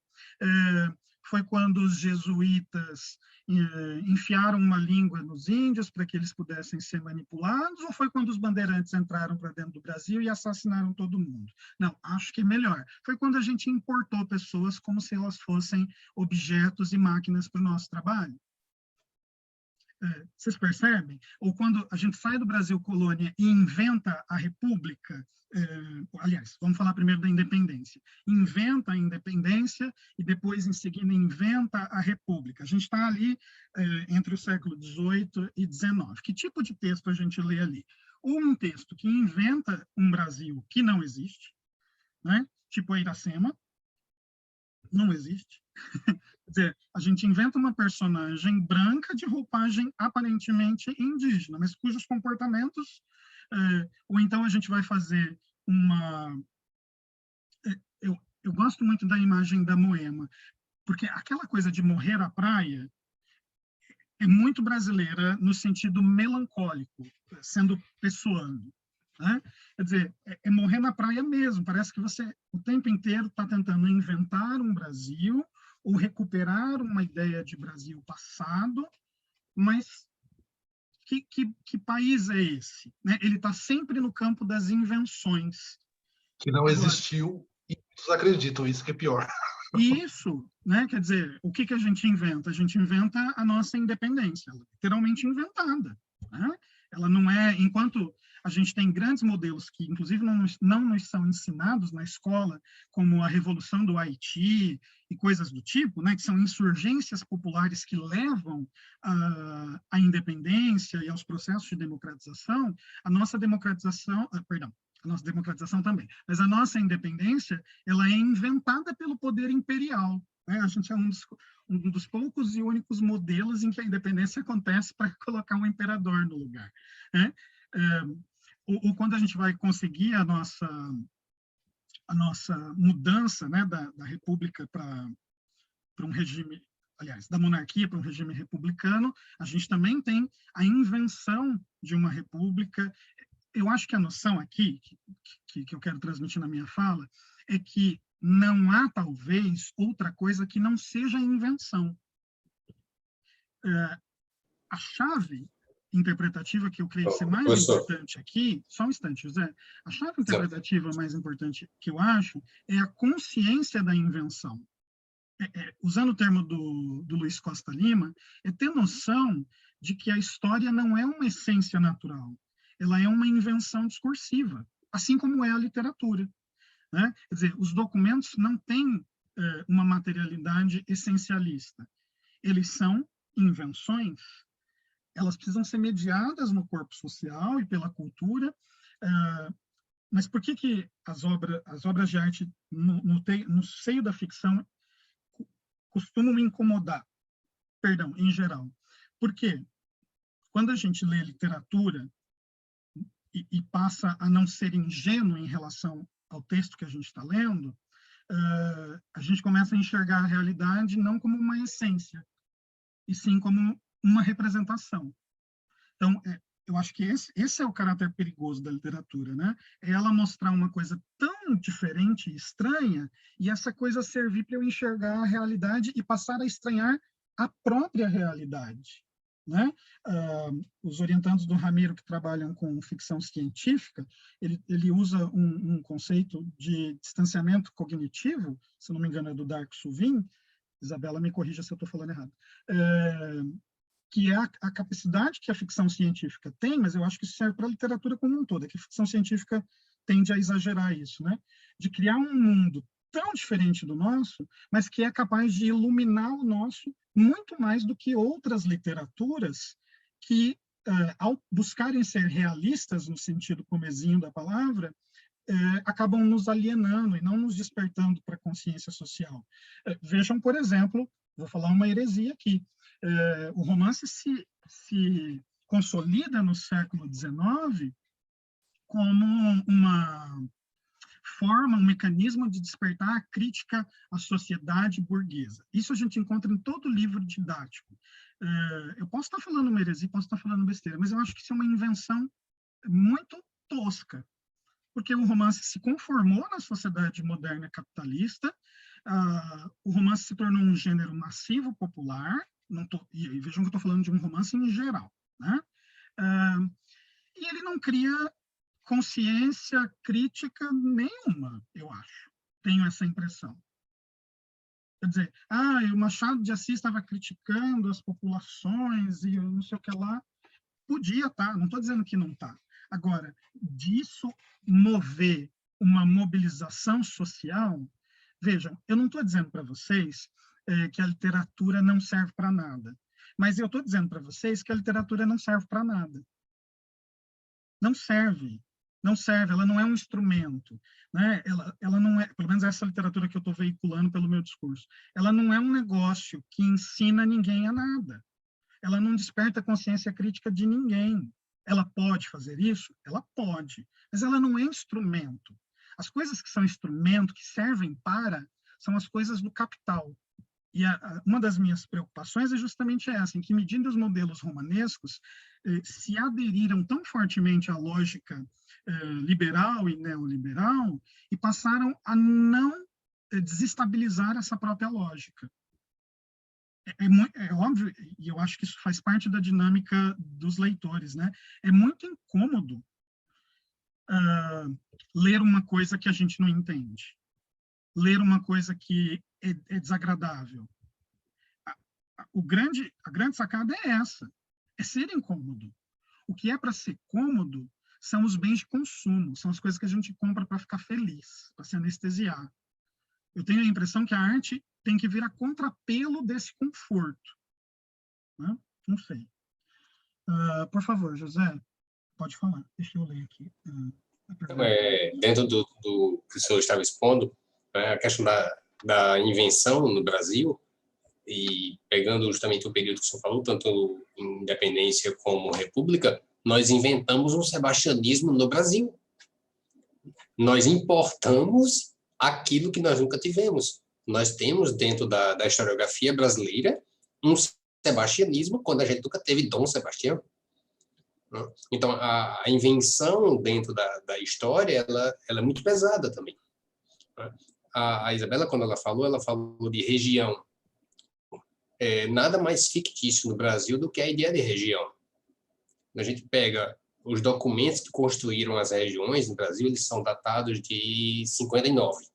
Foi quando os jesuítas enfiaram uma língua nos índios para que eles pudessem ser manipulados? Ou foi quando os bandeirantes entraram para dentro do Brasil e assassinaram todo mundo? Não, acho que é melhor. Foi quando a gente importou pessoas como se elas fossem objetos e máquinas para o nosso trabalho. Vocês percebem? Ou quando a gente sai do Brasil colônia e inventa a república, aliás, vamos falar primeiro da independência. Inventa a independência e depois, em seguida, inventa a república. A gente está ali entre o século XVIII e XIX. Que tipo de texto a gente lê ali? Ou um texto que inventa um Brasil que não existe, né? Tipo a Iracema, não existe. dizer, a gente inventa uma personagem branca de roupagem aparentemente indígena, mas cujos comportamentos, ou então a gente vai fazer uma... Eu gosto muito da imagem da Moema, porque aquela coisa de morrer à praia é muito brasileira no sentido melancólico, sendo pessoando. Né? Quer dizer, é morrer na praia mesmo. Parece que você o tempo inteiro está tentando inventar um Brasil ou recuperar uma ideia de Brasil passado, mas que país é esse? Né? Ele está sempre no campo das invenções.
Que não existiu e muitos acreditam, isso que é pior.
Isso, né? Quer dizer, o que a gente inventa? A gente inventa a nossa independência, literalmente inventada. Né? Ela não é, enquanto a gente tem grandes modelos que, inclusive, não nos são ensinados na escola, como a Revolução do Haiti e coisas do tipo, né? Que são insurgências populares que levam à independência e aos processos de democratização, a nossa democratização também, mas a nossa independência, ela é inventada pelo poder imperial. Né? A gente é um dos poucos e únicos modelos em que a independência acontece para colocar um imperador no lugar. Né? Ou quando a gente vai conseguir a nossa mudança, né, da república para um regime, aliás, da monarquia para um regime republicano, a gente também tem a invenção de uma república. Eu acho que a noção aqui, que eu quero transmitir na minha fala, é que não há, talvez, outra coisa que não seja invenção. A chave interpretativa que eu creio ser mais importante aqui, só um instante, José, a chave interpretativa mais importante que eu acho é a consciência da invenção. Usando o termo do Luiz Costa Lima, é ter noção de que a história não é uma essência natural, ela é uma invenção discursiva, assim como é a literatura. Né? Quer dizer, os documentos não têm uma materialidade essencialista. Eles são invenções, elas precisam ser mediadas no corpo social e pela cultura, mas por que as obras de arte no seio da ficção costumam me incomodar? Perdão, em geral. Porque quando a gente lê literatura e passa a não ser ingênuo em relação ao texto que a gente está lendo, a gente começa a enxergar a realidade não como uma essência, e sim como uma representação. Então, eu acho que esse é o caráter perigoso da literatura, né? É ela mostrar uma coisa tão diferente e estranha, e essa coisa servir para eu enxergar a realidade e passar a estranhar a própria realidade. Né? Os orientandos do Ramiro que trabalham com ficção científica, ele usa um conceito de distanciamento cognitivo, se não me engano é do Darko Suvin, Isabela me corrija se eu estou falando errado, que é a capacidade que a ficção científica tem, mas eu acho que isso serve para a literatura como um todo, é que a ficção científica tende a exagerar isso, né? De criar um mundo tão diferente do nosso, mas que é capaz de iluminar o nosso muito mais do que outras literaturas que, ao buscarem ser realistas no sentido comezinho da palavra, acabam nos alienando e não nos despertando para a consciência social. Vejam, por exemplo, vou falar uma heresia aqui, o romance se consolida no século XIX como uma forma, um mecanismo de despertar a crítica à sociedade burguesa. Isso a gente encontra em todo livro didático. Eu posso estar falando uma heresia, posso estar falando besteira, mas eu acho que isso é uma invenção muito tosca, porque o romance se conformou na sociedade moderna capitalista, o romance se tornou um gênero massivo, popular, e vejam que eu estou falando de um romance em geral, né? E ele não cria consciência crítica nenhuma, eu acho. Tenho essa impressão. Quer dizer, o Machado de Assis estava criticando as populações e não sei o que lá. Podia estar, não estou dizendo que não está. Agora, disso mover uma mobilização social, vejam, eu não estou dizendo para vocês que a literatura não serve para nada, mas eu estou dizendo para vocês que a literatura não serve para nada. Não serve. Não serve, ela não é um instrumento, né? Ela não é, pelo menos essa literatura que eu estou veiculando pelo meu discurso, ela não é um negócio que ensina ninguém a nada. Ela não desperta a consciência crítica de ninguém. Ela pode fazer isso? Ela pode, mas ela não é instrumento. As coisas que são instrumento, que servem para, são as coisas do capital. E uma das minhas preocupações é justamente essa, em que medida os modelos romanescos se aderiram tão fortemente à lógica liberal e neoliberal e passaram a não desestabilizar essa própria lógica. É óbvio, e eu acho que isso faz parte da dinâmica dos leitores, né? É muito incômodo ler uma coisa que a gente não entende, ler uma coisa que é desagradável. A grande sacada é essa, é ser incômodo. O que é para ser cômodo são os bens de consumo, são as coisas que a gente compra para ficar feliz, para se anestesiar. Eu tenho a impressão que a arte tem que vir a contrapelo desse conforto. Né? Não sei. Por favor, José, pode falar. Deixa eu ler aqui.
Dentro do que o senhor estava expondo, a questão da invenção no Brasil, e pegando justamente o período que o senhor falou, tanto em independência como república, nós inventamos um sebastianismo no Brasil. Nós importamos aquilo que nós nunca tivemos. Nós temos dentro da historiografia brasileira um sebastianismo quando a gente nunca teve Dom Sebastião. Então, a invenção dentro da história, ela é muito pesada também. A Isabela, quando ela falou de região. Nada mais fictício no Brasil do que a ideia de região. A gente pega os documentos que construíram as regiões no Brasil, eles são datados de 59.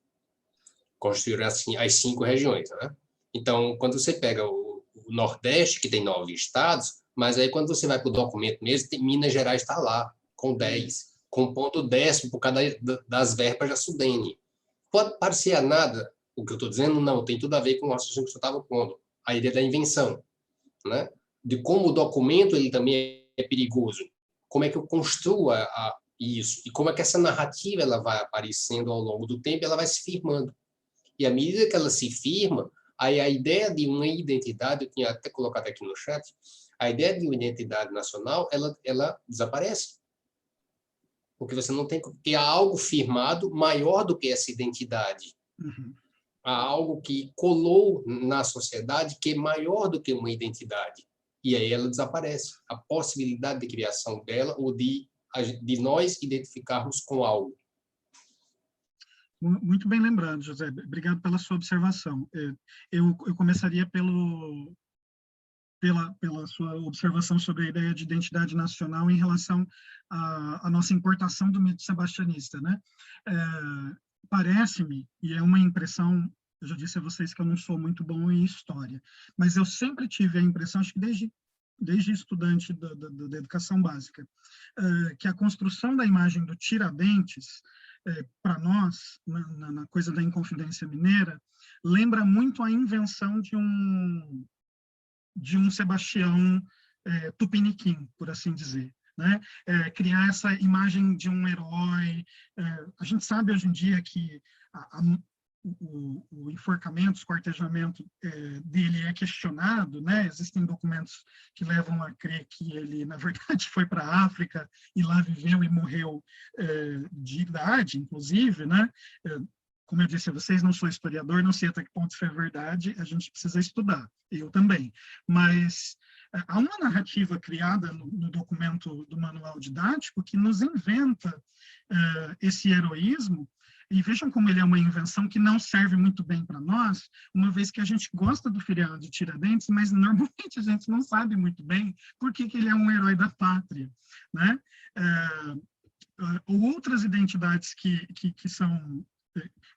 Construíram assim, as 5 regiões. Né? Então, quando você pega o Nordeste, que tem 9 estados, mas aí quando você vai para o documento mesmo, Minas Gerais está lá, com 10, com ponto 10 por cada das verbas da Sudene. Pode parecer nada o que eu estou dizendo? Não, tem tudo a ver com o raciocínio que você estava pondo. A ideia da invenção, né? De como o documento ele também é perigoso. Como é que eu construo isso? E como é que essa narrativa ela vai aparecendo ao longo do tempo, ela vai se firmando. E à medida que ela se firma, aí a ideia de uma identidade, eu tinha até colocado aqui no chat, a ideia de uma identidade nacional, ela desaparece. Porque você não tem que há algo firmado maior do que essa identidade.
Uhum.
Há algo que colou na sociedade que é maior do que uma identidade. E aí ela desaparece. A possibilidade de criação dela ou de nós identificarmos com algo.
Muito bem lembrado, José. Obrigado pela sua observação. Eu começaria pela sua observação sobre a ideia de identidade nacional em relação à nossa importação do mito sebastianista, né? Parece-me, e é uma impressão, eu já disse a vocês que eu não sou muito bom em história, mas eu sempre tive a impressão, acho que desde estudante da educação básica, que a construção da imagem do Tiradentes, para nós, na coisa da Inconfidência Mineira, lembra muito a invenção de um Sebastião tupiniquim, por assim dizer. Né? Criar essa imagem de um herói. A gente sabe hoje em dia que o enforcamento, o esquartejamento dele é questionado, né? Existem documentos que levam a crer que ele, na verdade, foi para a África e lá viveu e morreu de idade, inclusive, né? Como eu disse a vocês, não sou historiador, não sei até que ponto isso é verdade, a gente precisa estudar, eu também. Mas há uma narrativa criada no documento do manual didático que nos inventa esse heroísmo, e vejam como ele é uma invenção que não serve muito bem para nós, uma vez que a gente gosta do feriado de Tiradentes, mas normalmente a gente não sabe muito bem por que ele é um herói da pátria, né? Ou outras identidades que são...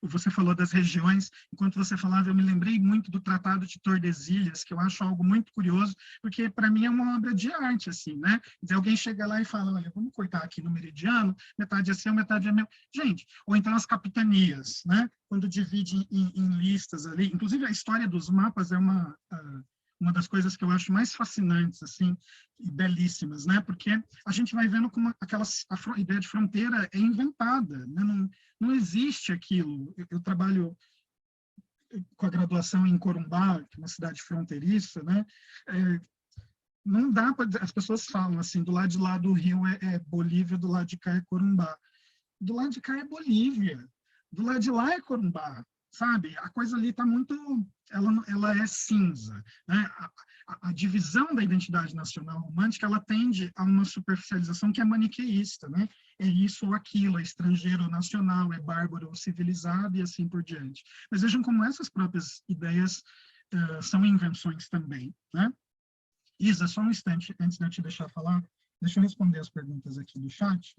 Você falou das regiões, enquanto você falava, eu me lembrei muito do Tratado de Tordesilhas, que eu acho algo muito curioso, porque para mim é uma obra de arte, assim, né? Dizer, alguém chega lá e fala, olha, vamos cortar aqui no meridiano, metade é seu, metade é meu. Gente, ou então as capitanias, né? Quando divide em listas ali, inclusive a história dos mapas é uma das coisas que eu acho mais fascinantes, assim, e belíssimas, né? Porque a gente vai vendo como a ideia de fronteira é inventada, né? Não existe aquilo. Eu trabalho com a graduação em Corumbá, que é uma cidade fronteiriça, né? Não dá para... As pessoas falam assim, do lado de lá do rio é Bolívia, do lado de cá é Corumbá. Do lado de cá é Bolívia, do lado de lá é Corumbá, sabe? A coisa ali está muito... Ela é cinza, né? A divisão da identidade nacional romântica, ela tende a uma superficialização que é maniqueísta, né? É isso ou aquilo, é estrangeiro ou nacional, é bárbaro ou civilizado e assim por diante. Mas vejam como essas próprias ideias são invenções também, né? Isa, só um instante, antes de eu te deixar falar, deixa eu responder as perguntas aqui do chat.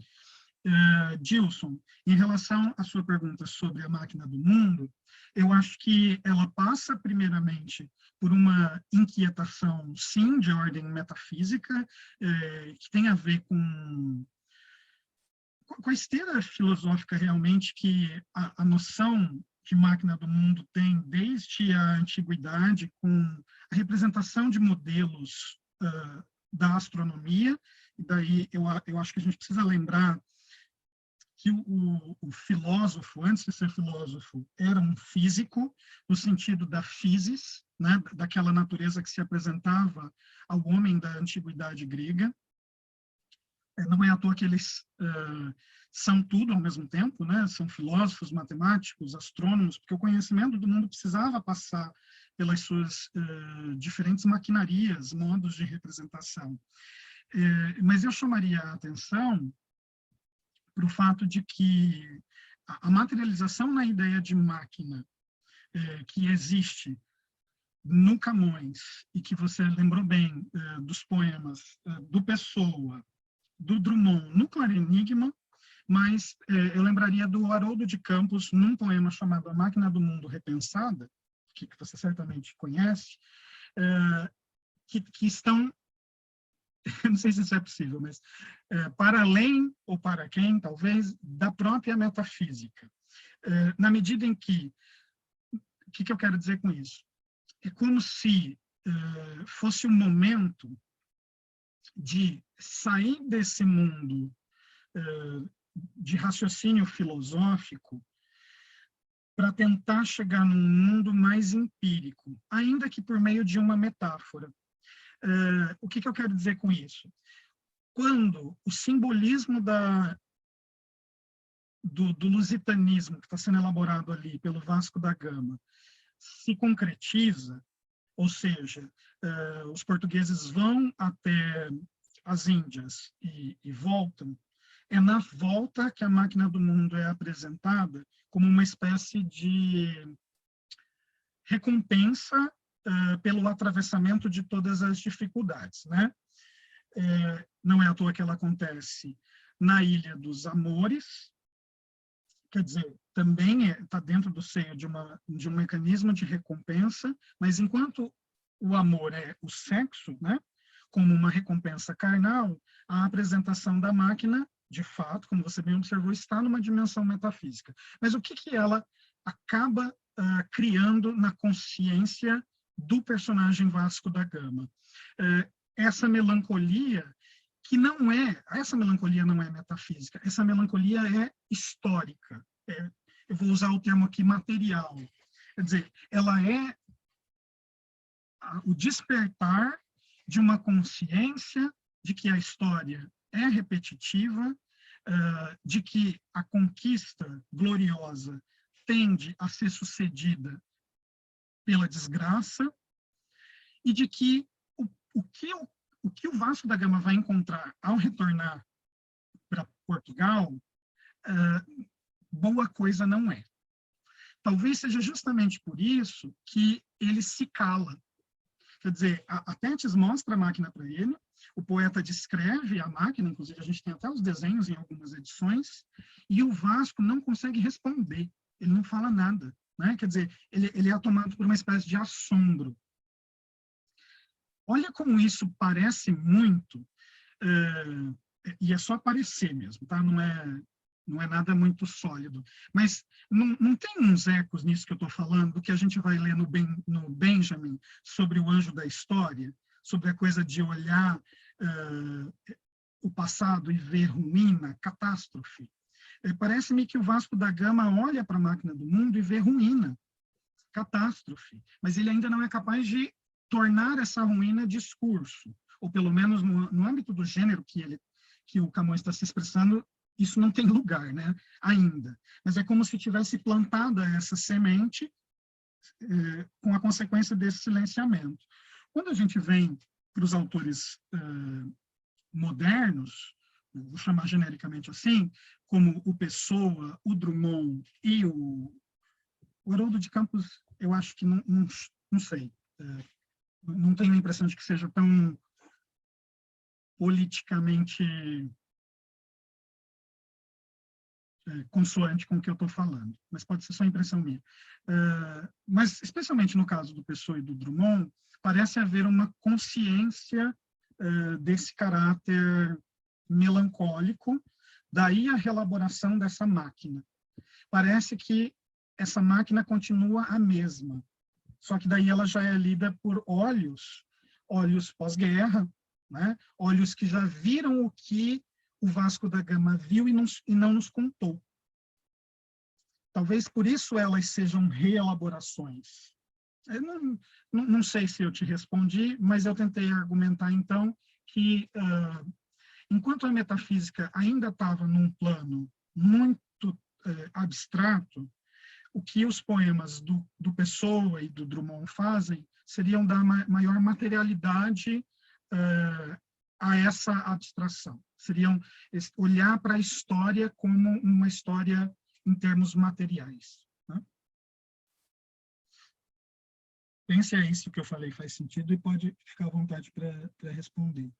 Gilson, em relação à sua pergunta sobre a máquina do mundo, eu acho que ela passa, primeiramente, por uma inquietação, sim, de ordem metafísica, que tem a ver com a esteira filosófica, realmente, que a noção de máquina do mundo tem desde a antiguidade, com a representação de modelos da astronomia, e daí eu acho que a gente precisa lembrar que o filósofo, antes de ser filósofo, era um físico, no sentido da physis, né, daquela natureza que se apresentava ao homem da antiguidade grega. Não é à toa que eles são tudo ao mesmo tempo, né? São filósofos, matemáticos, astrônomos, porque o conhecimento do mundo precisava passar pelas suas diferentes maquinarias, modos de representação. Mas eu chamaria a atenção para o fato de que a materialização na ideia de máquina que existe no Camões, e que você lembrou bem dos poemas do Pessoa, do Drummond, no Claro Enigma, mas eu lembraria do Haroldo de Campos, num poema chamado A Máquina do Mundo Repensada, que você certamente conhece, que estão... não sei se isso é possível, mas para além, ou para quem, talvez, da própria metafísica. Na medida em que... O que eu quero dizer com isso? É como se fosse um momento de sair desse mundo de raciocínio filosófico para tentar chegar num mundo mais empírico, ainda que por meio de uma metáfora. O que eu quero dizer com isso? Quando o simbolismo do lusitanismo que está sendo elaborado ali pelo Vasco da Gama se concretiza, ou seja, os portugueses vão até as Índias e voltam, é na volta que a máquina do mundo é apresentada como uma espécie de recompensa pelo atravessamento de todas as dificuldades, né? Não é à toa que ela acontece na Ilha dos Amores, quer dizer, também está dentro do seio de um mecanismo de recompensa, mas enquanto o amor é o sexo, né, como uma recompensa carnal, a apresentação da máquina, de fato, como você bem observou, está numa dimensão metafísica. Mas o que ela acaba criando na consciência do personagem Vasco da Gama? Essa melancolia essa melancolia não é metafísica, essa melancolia é histórica. Eu vou usar o termo aqui material. Quer dizer, ela é o despertar de uma consciência de que a história é repetitiva, de que a conquista gloriosa tende a ser sucedida pela desgraça, e de que o que o Vasco da Gama vai encontrar ao retornar para Portugal, boa coisa não é. Talvez seja justamente por isso que ele se cala. Quer dizer, a Tétis mostra a máquina para ele, o poeta descreve a máquina, inclusive a gente tem até os desenhos em algumas edições, e o Vasco não consegue responder, ele não fala nada, né? Quer dizer, ele é tomado por uma espécie de assombro. Olha como isso parece muito, e é só parecer mesmo, tá? Não é não é nada muito sólido. Mas não tem uns ecos nisso que eu estou falando, que a gente vai ler no Benjamin, sobre o anjo da história, sobre a coisa de olhar o passado e ver ruína, catástrofe. Parece-me que o Vasco da Gama olha para a máquina do mundo e vê ruína, catástrofe, mas ele ainda não é capaz de tornar essa ruína discurso, ou pelo menos no âmbito do gênero que o Camões está se expressando, isso não tem lugar, né, ainda. Mas é como se tivesse plantada essa semente com a consequência desse silenciamento. Quando a gente vem para os autores modernos, vou chamar genericamente assim, como o Pessoa, o Drummond e o Haroldo de Campos, eu acho que não sei, não tenho a impressão de que seja tão politicamente consoante com o que eu estou falando, mas pode ser só impressão minha. Mas, especialmente no caso do Pessoa e do Drummond, parece haver uma consciência desse caráter melancólico, daí a reelaboração dessa máquina. Parece que essa máquina continua a mesma, só que daí ela já é lida por olhos pós-guerra, né? Olhos que já viram o que o Vasco da Gama viu e não nos contou. Talvez por isso elas sejam reelaborações. Eu não sei se eu te respondi, mas eu tentei argumentar, então, que enquanto a metafísica ainda estava num plano muito abstrato, o que os poemas do Pessoa e do Drummond fazem seriam dar maior materialidade a essa abstração. Seriam olhar para a história como uma história em termos materiais. Né? Pense aí se o que eu falei faz sentido e pode ficar à vontade para responder.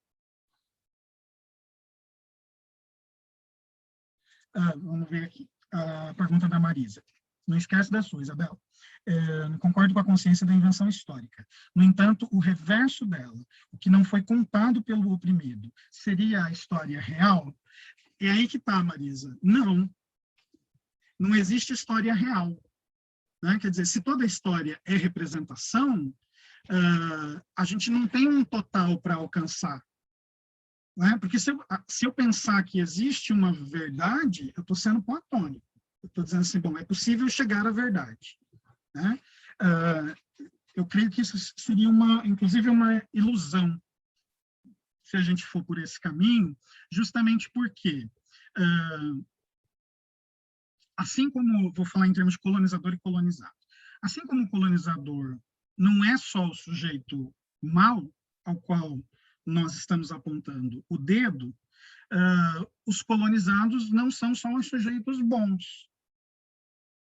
Vamos ver aqui. A pergunta da Marisa. Não esquece da sua, Isabel. Concordo com a consciência da invenção histórica. No entanto, o reverso dela, o que não foi contado pelo oprimido, seria a história real? É aí que está, Marisa. Não existe história real. Né? Quer dizer, se toda história é representação, a gente não tem um total para alcançar. Né? Porque se eu pensar que existe uma verdade, eu estou sendo platônico. Eu estou dizendo assim, bom, é possível chegar à verdade. Né? Eu creio que isso seria, inclusive, uma ilusão, se a gente for por esse caminho, justamente porque, assim como, vou falar em termos de colonizador e colonizado, assim como o colonizador não é só o sujeito mau ao qual nós estamos apontando o dedo, os colonizados não são só os sujeitos bons.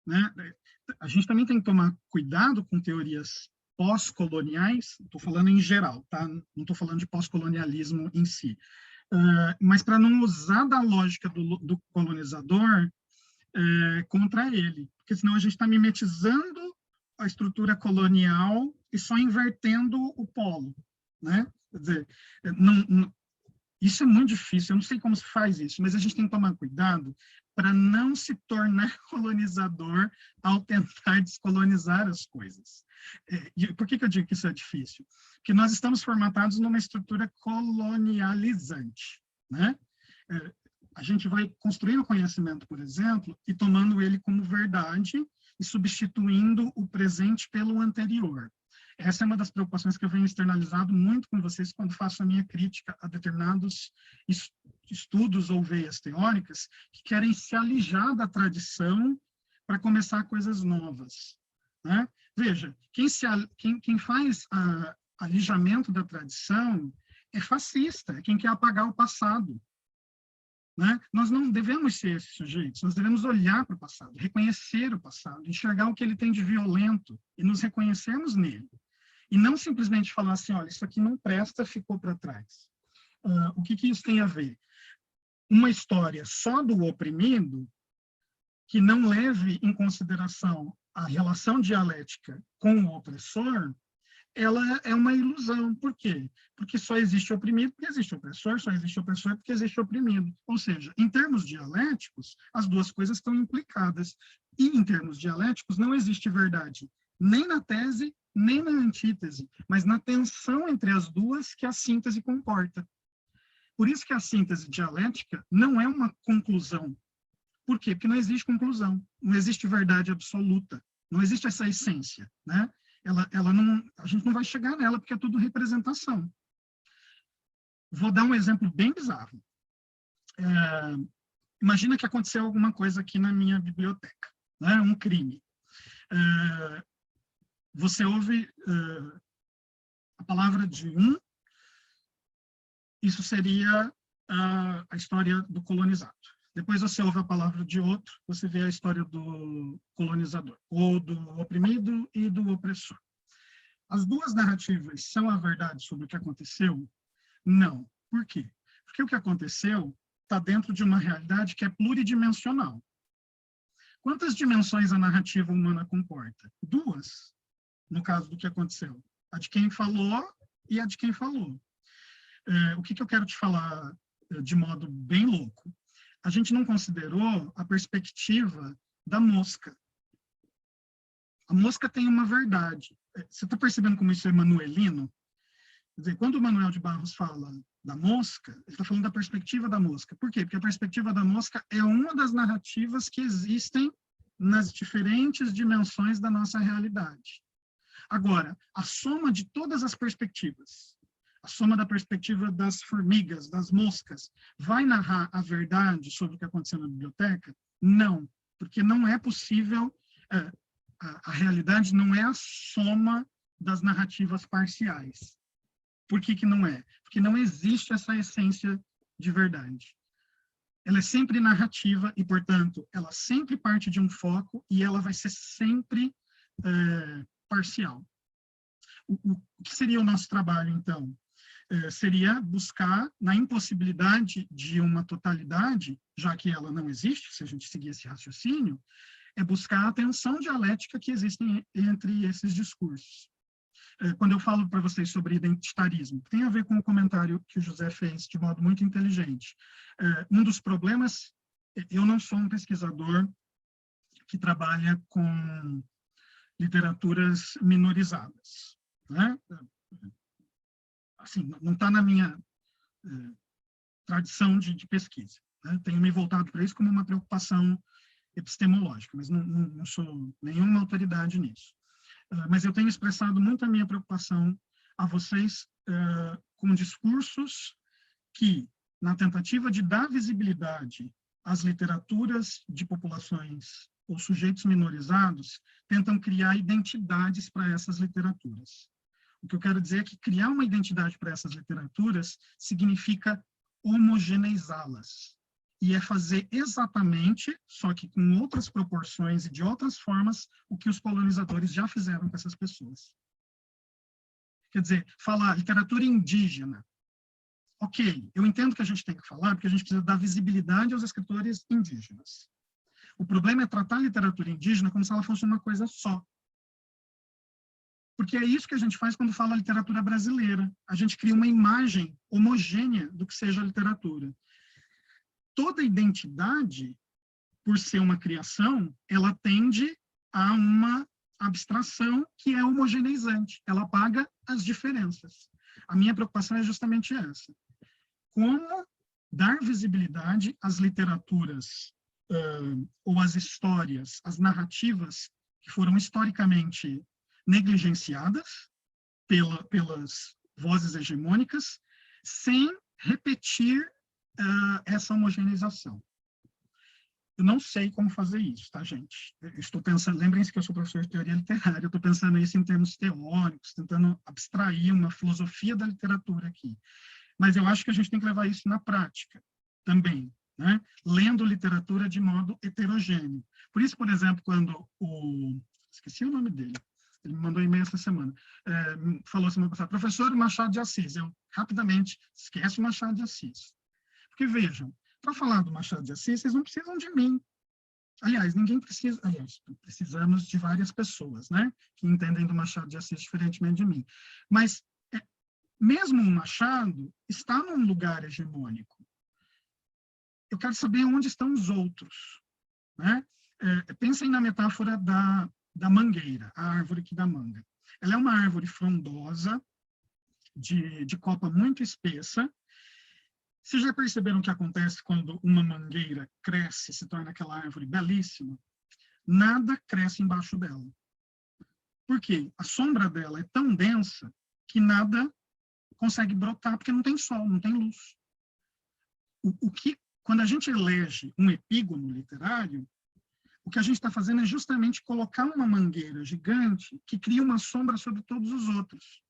Né? A gente também tem que tomar cuidado com teorias pós-coloniais, estou falando em geral, tá? Não estou falando de pós-colonialismo em si, mas para não usar da lógica do colonizador contra ele, porque senão a gente está mimetizando a estrutura colonial e só invertendo o polo. Né? Quer dizer, isso é muito difícil, eu não sei como se faz isso, mas a gente tem que tomar cuidado para não se tornar colonizador ao tentar descolonizar as coisas. E por que eu digo que isso é difícil? Porque nós estamos formatados numa estrutura colonializante. Né? A gente vai construindo o conhecimento, por exemplo, e tomando ele como verdade e substituindo o presente pelo anterior. Essa é uma das preocupações que eu venho externalizado muito com vocês quando faço a minha crítica a determinados estudos ou veias teóricas que querem se alijar da tradição para começar coisas novas. Né? Veja, quem faz alijamento da tradição é fascista, é quem quer apagar o passado. Né? Nós não devemos ser esses sujeitos, nós devemos olhar para o passado, reconhecer o passado, enxergar o que ele tem de violento e nos reconhecermos nele. E não simplesmente falar assim, olha, isso aqui não presta, ficou para trás. O que isso tem a ver? Uma história só do oprimido, que não leve em consideração a relação dialética com o opressor, ela é uma ilusão. Por quê? Porque só existe oprimido porque existe opressor, só existe opressor porque existe oprimido. Ou seja, em termos dialéticos, as duas coisas estão implicadas. E em termos dialéticos, não existe verdade nem na tese, nem na antítese, mas na tensão entre as duas que a síntese comporta. Por isso que a síntese dialética não é uma conclusão. Por quê? Porque não existe conclusão, não existe verdade absoluta, não existe essa essência, né? Ela não, a gente não vai chegar nela porque é tudo representação. Vou dar um exemplo bem bizarro. Imagina que aconteceu alguma coisa aqui na minha biblioteca, né? Um crime. Você ouve a palavra de um, isso seria a história do colonizado. Depois você ouve a palavra de outro, você vê a história do colonizador, ou do oprimido e do opressor. As duas narrativas são a verdade sobre o que aconteceu? Não. Por quê? Porque o que aconteceu está dentro de uma realidade que é pluridimensional. Quantas dimensões a narrativa humana comporta? Duas, no caso do que aconteceu. A de quem falou e a de quem falou. O que eu quero te falar de modo bem louco? A gente não considerou a perspectiva da mosca. A mosca tem uma verdade. Você está percebendo como isso é manuelino? Quer dizer, quando o Manuel de Barros fala da mosca, ele está falando da perspectiva da mosca. Por quê? Porque a perspectiva da mosca é uma das narrativas que existem nas diferentes dimensões da nossa realidade. Agora, a soma de todas as perspectivas, a soma da perspectiva das formigas, das moscas, vai narrar a verdade sobre o que aconteceu na biblioteca? Não, porque não é possível, a realidade não é a soma das narrativas parciais. Por que não é? Porque não existe essa essência de verdade. Ela é sempre narrativa e, portanto, ela sempre parte de um foco e ela vai ser sempre parcial. O que seria o nosso trabalho, então? Seria buscar, na impossibilidade de uma totalidade, já que ela não existe, se a gente seguir esse raciocínio, é buscar a tensão dialética que existe entre esses discursos. Quando eu falo para vocês sobre identitarismo, tem a ver com o comentário que o José fez de modo muito inteligente. Um dos problemas, eu não sou um pesquisador que trabalha com literaturas minorizadas, né? Assim, não está na minha tradição de pesquisa, né? Tenho me voltado para isso como uma preocupação epistemológica, mas não sou nenhuma autoridade nisso. Mas eu tenho expressado muito a minha preocupação a vocês com discursos que, na tentativa de dar visibilidade às literaturas de populações ou sujeitos minorizados, tentam criar identidades para essas literaturas. O que eu quero dizer é que criar uma identidade para essas literaturas significa homogeneizá-las. E é fazer exatamente, só que com outras proporções e de outras formas, o que os colonizadores já fizeram com essas pessoas. Quer dizer, falar literatura indígena. Ok, eu entendo que a gente tem que falar, porque a gente precisa dar visibilidade aos escritores indígenas. O problema é tratar a literatura indígena como se ela fosse uma coisa só. Porque é isso que a gente faz quando fala literatura brasileira. A gente cria uma imagem homogênea do que seja a literatura. Toda identidade, por ser uma criação, ela tende a uma abstração que é homogeneizante. Ela apaga as diferenças. A minha preocupação é justamente essa. Como dar visibilidade às literaturas ou às histórias, às narrativas que foram historicamente negligenciadas pelas vozes hegemônicas, sem repetir essa homogeneização. Eu não sei como fazer isso, tá, gente? Eu estou pensando, lembrem-se que eu sou professor de teoria literária, eu estou pensando isso em termos teóricos, tentando abstrair uma filosofia da literatura aqui. Mas eu acho que a gente tem que levar isso na prática também, né? Lendo literatura de modo heterogêneo. Por isso, por exemplo, quando esqueci o nome dele, ele me mandou um e-mail essa semana, falou semana passada, professor Machado de Assis, eu rapidamente esquece o Machado de Assis. Porque vejam, para falar do Machado de Assis, vocês não precisam de mim. Aliás, ninguém precisa, aliás, precisamos de várias pessoas, né, que entendem do Machado de Assis diferentemente de mim. Mas, mesmo o Machado está num lugar hegemônico. Eu quero saber onde estão os outros, né? Pensem na metáfora da mangueira, a árvore que dá manga. Ela é uma árvore frondosa, de copa muito espessa. Vocês já perceberam o que acontece quando uma mangueira cresce, se torna aquela árvore belíssima? Nada cresce embaixo dela. Por quê? A sombra dela é tão densa que nada consegue brotar, porque não tem sol, não tem luz. Quando a gente elege um epígono literário, o que a gente está fazendo é justamente colocar uma mangueira gigante que cria uma sombra sobre todos os outros.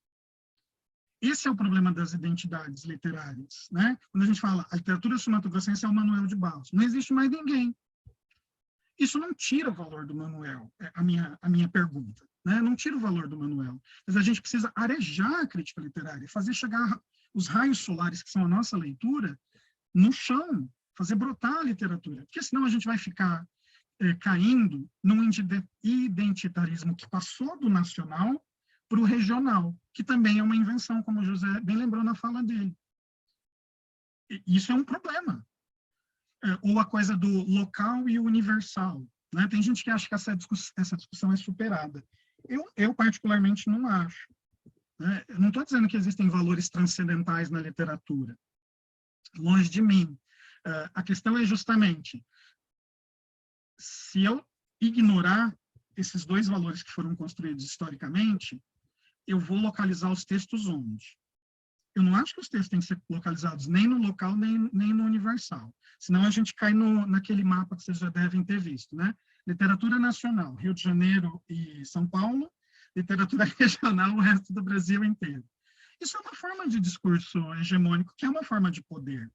Esse é o problema das identidades literárias, né? Quando a gente fala a literatura sul-mato-grossense é o Manuel de Barros, não existe mais ninguém. Isso não tira o valor do Manuel, é a minha pergunta, né? Não tira o valor do Manuel, mas a gente precisa arejar a crítica literária, fazer chegar os raios solares, que são a nossa leitura, no chão, fazer brotar a literatura, porque senão a gente vai ficar caindo num identitarismo que passou do nacional para o regional, que também é uma invenção, como o José bem lembrou na fala dele. Isso é um problema. Ou a coisa do local e universal, né? Tem gente que acha que essa discussão é superada. Eu particularmente não acho, né? Eu não estou dizendo que existem valores transcendentais na literatura. Longe de mim. A questão é justamente, se eu ignorar esses dois valores que foram construídos historicamente, eu vou localizar os textos onde? Eu não acho que os textos têm que ser localizados nem no local, nem no universal. Senão a gente cai naquele mapa que vocês já devem ter visto, né? Literatura nacional, Rio de Janeiro e São Paulo, literatura regional, o resto do Brasil inteiro. Isso é uma forma de discurso hegemônico, que é uma forma de poder.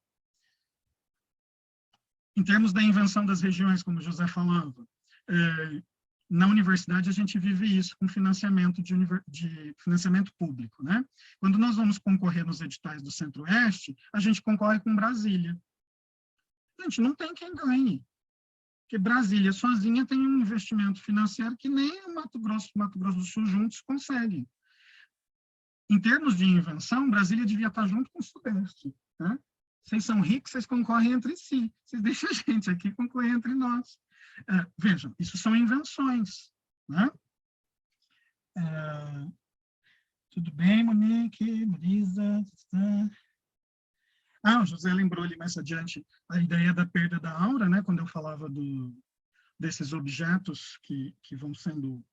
Em termos da invenção das regiões, como o José falava, na universidade a gente vive isso com financiamento de financiamento público, né? Quando nós vamos concorrer nos editais do Centro-Oeste, a gente concorre com Brasília. Gente, não tem quem ganhe, porque Brasília sozinha tem um investimento financeiro que nem o Mato Grosso do Sul juntos conseguem. Em termos de invenção, Brasília devia estar junto com o Sudeste, né? Vocês são ricos, vocês concorrem entre si. Vocês deixam a gente aqui concorrer entre nós. Vejam, isso são invenções, né? Tudo bem, Monique, Marisa? O José lembrou ali mais adiante a ideia da perda da aura, né? Quando eu falava desses objetos que vão sendo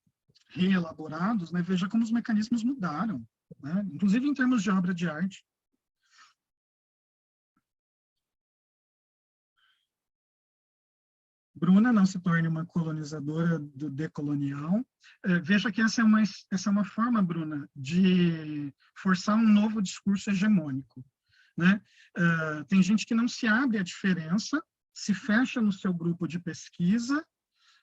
reelaborados, né? Veja como os mecanismos mudaram, né? Inclusive em termos de obra de arte. Bruna, não se torne uma colonizadora do decolonial. Veja que essa é uma forma, Bruna, de forçar um novo discurso hegemônico, né? Tem gente que não se abre à diferença, se fecha no seu grupo de pesquisa,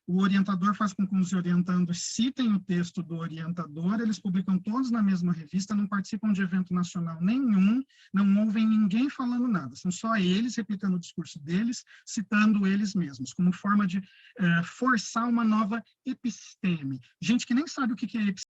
o orientador faz com que os orientandos citem o texto do orientador, eles publicam todos na mesma revista, não participam de evento nacional nenhum, não ouvem ninguém falando nada, são só eles replicando o discurso deles, citando eles mesmos, como forma de forçar uma nova episteme. Gente que nem sabe o que é episteme.